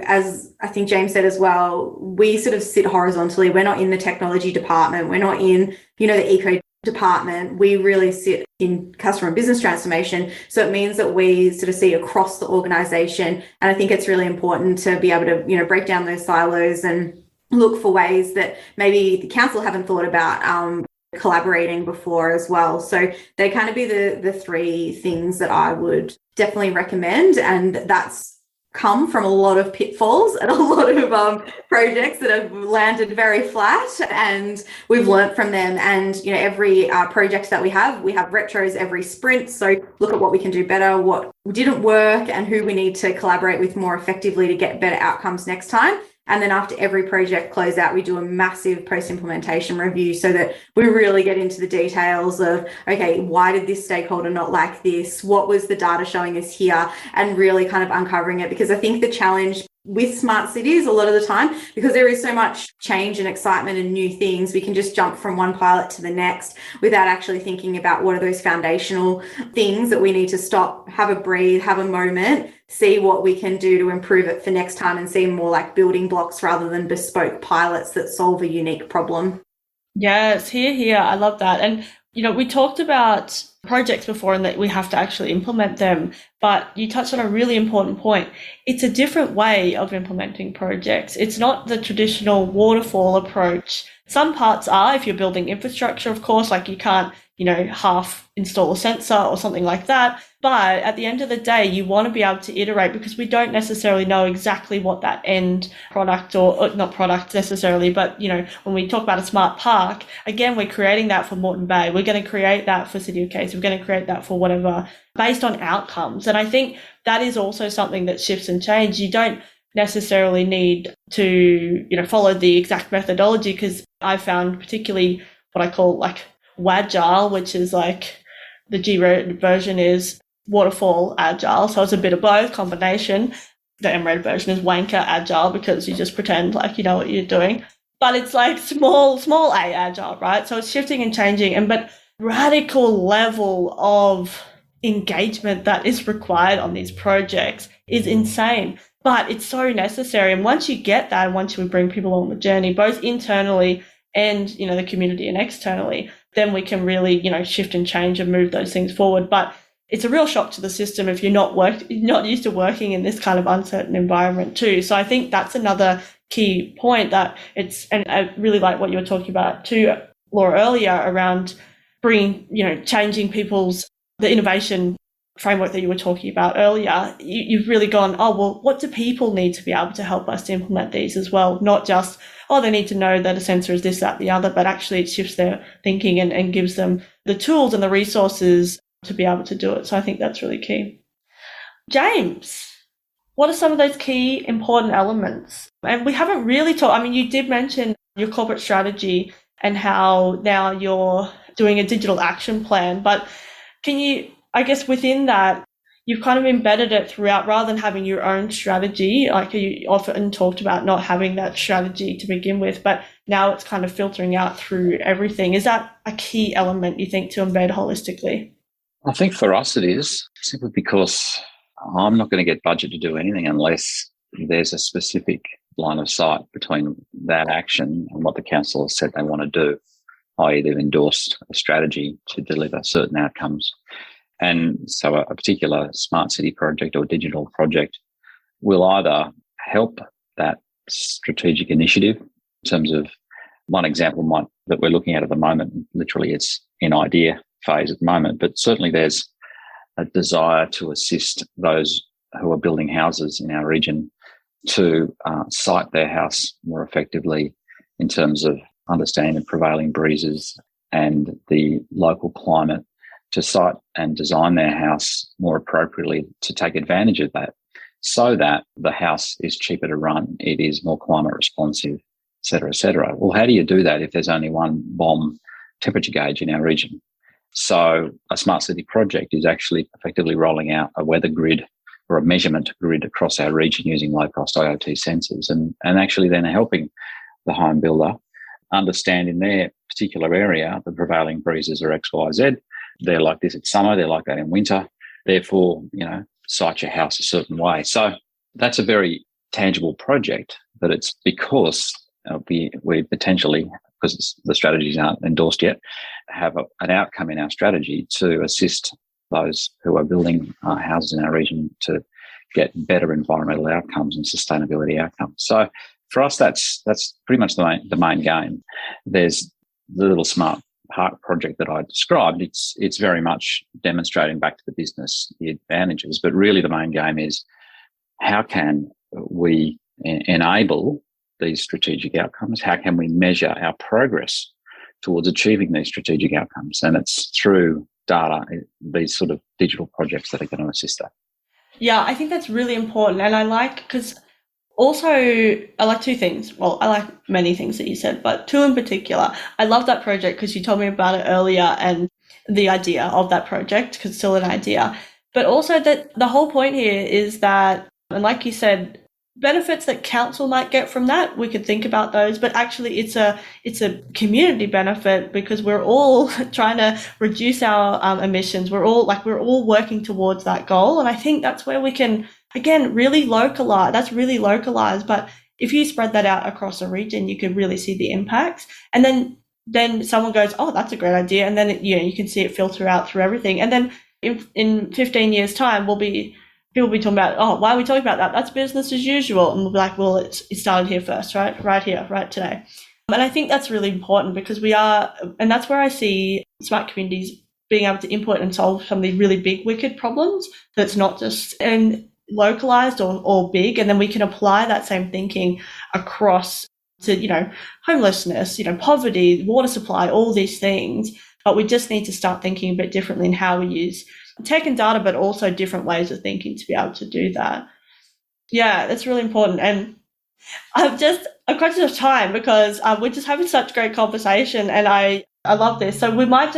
as I think James said as well, we sort of sit horizontally. We're not in the technology department. We're not in, the eco department. We really sit in customer and business transformation. So it means that we sort of see across the organisation. And I think it's really important to be able to, break down those silos and look for ways that maybe the council haven't thought about collaborating before as well. So they kind of be the three things that I would definitely recommend. And that's come from a lot of pitfalls and a lot of projects that have landed very flat, and we've learnt from them. And every project that we have retros every sprint, so look at what we can do better, what didn't work, and who we need to collaborate with more effectively to get better outcomes next time. And then after every project closeout, we do a massive post-implementation review so that we really get into the details of, okay, why did this stakeholder not like this? What was the data showing us here? And really kind of uncovering it. Because I think the challenge with smart cities a lot of the time, because there is so much change and excitement and new things, we can just jump from one pilot to the next without actually thinking about what are those foundational things that we need to stop, have a breathe, have a moment, see what we can do to improve it for next time, and see more like building blocks rather than bespoke pilots that solve a unique problem. Yes, here. I love that. And, we talked about projects before and that we have to actually implement them, but you touched on a really important point. It's a different way of implementing projects. It's not the traditional waterfall approach. Some parts are, if you're building infrastructure, of course, like you can't, half install a sensor or something like that. But at the end of the day, you want to be able to iterate, because we don't necessarily know exactly what that end product, or not product necessarily, but, when we talk about a smart park, again, we're creating that for Moreton Bay. We're going to create that for City of Case. We're going to create that for whatever, based on outcomes. And I think that is also something that shifts and changes. You don't necessarily need to, follow the exact methodology, because I found particularly what I call like Wagile, which is like the G version is waterfall agile. So it's a bit of both combination. The MRED version is wanker agile, because you just pretend like you know what you're doing. But it's like small a agile, right? So it's shifting and changing, but radical level of engagement that is required on these projects is insane. But it's so necessary. And once you get that, once we bring people on the journey, both internally and, the community and externally, then we can really, shift and change and move those things forward. But it's a real shock to the system if you're not used to working in this kind of uncertain environment too. So I think that's another key point and I really like what you were talking about too, Laura, earlier around bringing, changing the innovation framework that you were talking about earlier. You've really gone, oh, well, what do people need to be able to help us to implement these as well? Not just, oh, they need to know that a sensor is this, that, the other, but actually it shifts their thinking and gives them the tools and the resources to be able to do it. So I think that's really key. James, what are some of those key important elements? And we haven't really talked, you did mention your corporate strategy and how now you're doing a digital action plan, but can you, I guess within that, you've kind of embedded it throughout rather than having your own strategy, like you often talked about not having that strategy to begin with, but now it's kind of filtering out through everything. Is that a key element, you think, to embed holistically? I think for us it is, simply because I'm not going to get budget to do anything unless there's a specific line of sight between that action and what the council has said they want to do, i.e. they've endorsed a strategy to deliver certain outcomes. And so a particular smart city project or digital project will either help that strategic initiative in terms of one example that we're looking at the moment, literally it's in idea phase at the moment, but certainly there's a desire to assist those who are building houses in our region to site their house more effectively in terms of understanding the prevailing breezes and the local climate to site and design their house more appropriately to take advantage of that, so that the house is cheaper to run, it is more climate responsive, et cetera, et cetera. Well, how do you do that if there's only one BOM temperature gauge in our region? So a smart city project is actually effectively rolling out a weather grid or a measurement grid across our region using low-cost IoT sensors, and actually then helping the home builder understand in their particular area the prevailing breezes are X, Y, Z. They're like this in summer, they're like that in winter. Therefore, site your house a certain way. So that's a very tangible project, but it's because we potentially, because the strategies aren't endorsed yet, have an outcome in our strategy to assist those who are building houses in our region to get better environmental outcomes and sustainability outcomes. So for us, that's pretty much the main game. There's the little smart park project that I described. It's very much demonstrating back to the business the advantages, but really the main game is how can we enable these strategic outcomes? How can we measure our progress towards achieving these strategic outcomes? And it's through data, these sort of digital projects that are going to assist that. Yeah, I think that's really important. And I like two things. Well, I like many things that you said, but two in particular. I love that project because you told me about it earlier and the idea of that project, because it's still an idea. But also that the whole point here is that, and like you said, benefits that council might get from that, we could think about those, but actually it's a community benefit because we're all trying to reduce our emissions. We're all working towards that goal. And I think that's where we can, again, really localize. That's really localized. But if you spread that out across a region, you could really see the impacts. And then someone goes, oh, that's a great idea. And then you can see it filter out through everything. And then in 15 years time, people will be talking about, oh, why are we talking about that? That's business as usual. And we'll be like, well, it started here first, right? Right here, right today. And I think that's really important because and that's where I see smart communities being able to input and solve some of the really big, wicked problems that's not just localized or big. And then we can apply that same thinking across to, homelessness, poverty, water supply, all these things. But we just need to start thinking a bit differently in how we use tech and data, but also different ways of thinking to be able to do that. Yeah, that's really important. And I'm conscious of time because we're just having such great conversation, and I love this. So we might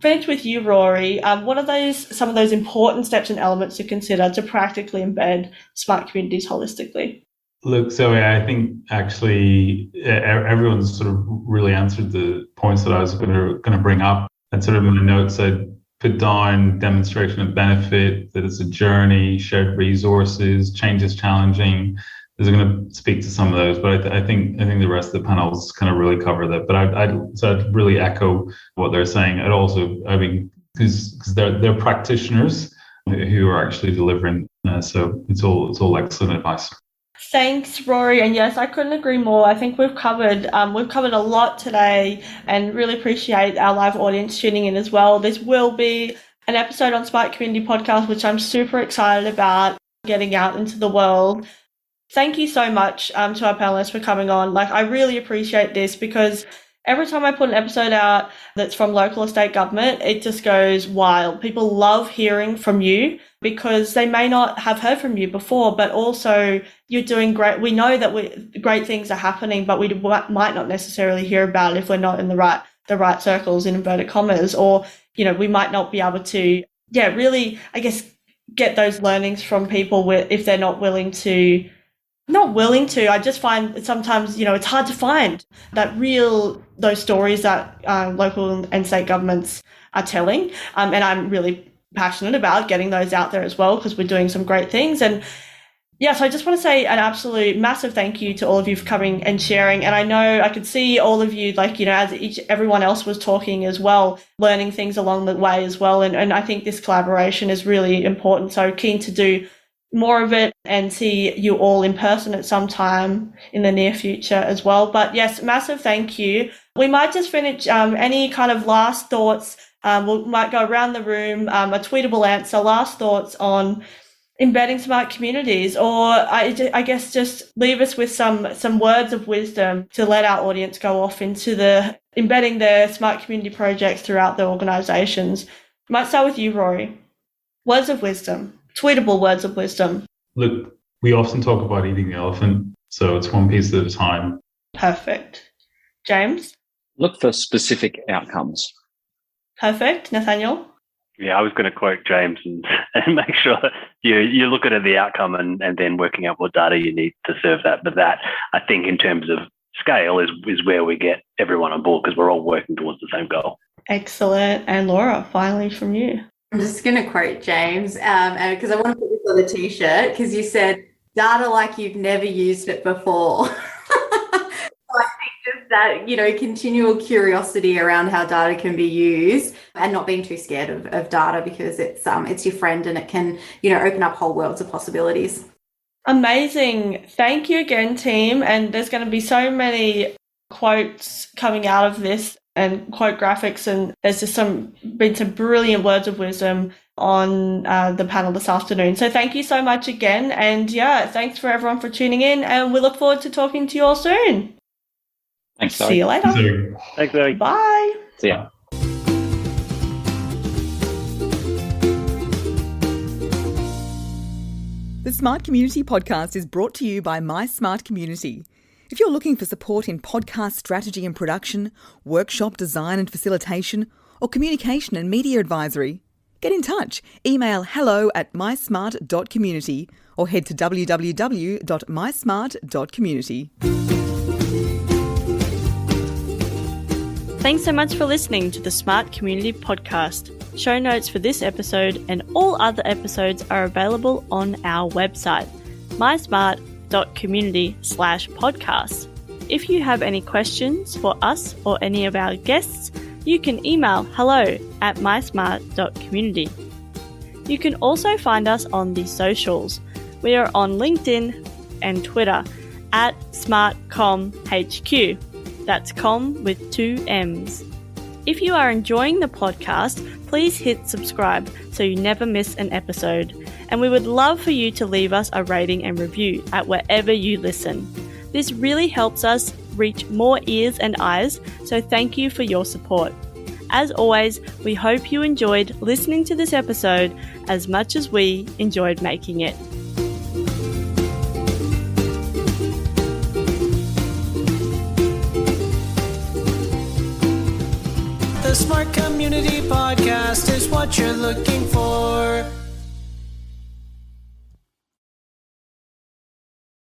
finish with you, Rory. What are some of those important steps and elements to consider to practically embed smart communities holistically? Look, Zoe, I think actually everyone's sort of really answered the points that I was going to bring up. And sort of in the notes, I put down demonstration of benefit, that it's a journey, shared resources, change is challenging. I was going to speak to some of those, but I think the rest of the panels kind of really cover that. But I'd really echo what they're saying. Because they're practitioners who are actually delivering. So it's all excellent advice. Thanks, Rory. And yes, I couldn't agree more. I think we've covered a lot today, and really appreciate our live audience tuning in as well. This will be an episode on Smart Community Podcast, which I'm super excited about getting out into the world. Thank you so much to our panelists for coming on. I really appreciate this because every time I put an episode out that's from local or state government, it just goes wild. People love hearing from you because they may not have heard from you before, but also you're doing great. We know that great things are happening, but we might not necessarily hear about it if we're not in the right circles, in inverted commas, or, we might not be able to, really, I guess, get those learnings from people if they're not willing to. I just find sometimes, it's hard to find those stories that local and state governments are telling. And I'm really passionate about getting those out there as well, because we're doing some great things. And so I just want to say an absolute massive thank you to all of you for coming and sharing. And I know I could see all of you, as everyone else was talking as well, learning things along the way as well. And I think this collaboration is really important. So keen to do more of it and see you all in person at some time in the near future as well. But yes, massive thank you. We might just finish any kind of last thoughts. We might go around the room, a tweetable answer, last thoughts on embedding smart communities, or I guess just leave us with some words of wisdom to let our audience go off into the embedding their smart community projects throughout their organisations. Might start with you, Rory. Words of wisdom, tweetable words of wisdom. Look, we often talk about eating the elephant, so it's one piece at a time. Perfect. James? Look for specific outcomes. Perfect. Nathaniel? Yeah, I was going to quote James and make sure you look at the outcome and then working out what data you need to serve that. But that, I think, in terms of scale, is where we get everyone on board because we're all working towards the same goal. Excellent. And Laura, finally from you. I'm just going to quote James because I want to put this on the T-shirt because you said data like you've never used it before. So I think just that, continual curiosity around how data can be used and not being too scared of data because it's your friend and it can, open up whole worlds of possibilities. Amazing. Thank you again, team. And there's going to be so many quotes coming out of this and quote graphics, and there's just been some brilliant words of wisdom on the panel this afternoon. So thank you so much again. And thanks for everyone for tuning in, and we look forward to talking to you all soon. Thanks, Zoe. See you later. Thanks, Zoe. Bye. See ya. The Smart Community Podcast is brought to you by My Smart Community. If you're looking for support in podcast strategy and production, workshop design and facilitation, or communication and media advisory, get in touch. Email hello@mysmart.community or head to www.mysmart.community. Thanks so much for listening to the Smart Community Podcast. Show notes for this episode and all other episodes are available on our website, mysmart.community/podcast. If you have any questions for us or any of our guests, you can email hello@mysmart.community. You can also find us on the socials. We are on LinkedIn and Twitter @SmartComHQ. That's com with 2 M's. If you are enjoying the podcast, please hit subscribe so you never miss an episode. And we would love for you to leave us a rating and review at wherever you listen. This really helps us reach more ears and eyes, so thank you for your support. As always, we hope you enjoyed listening to this episode as much as we enjoyed making it. The Smart Community Podcast is what you're looking for.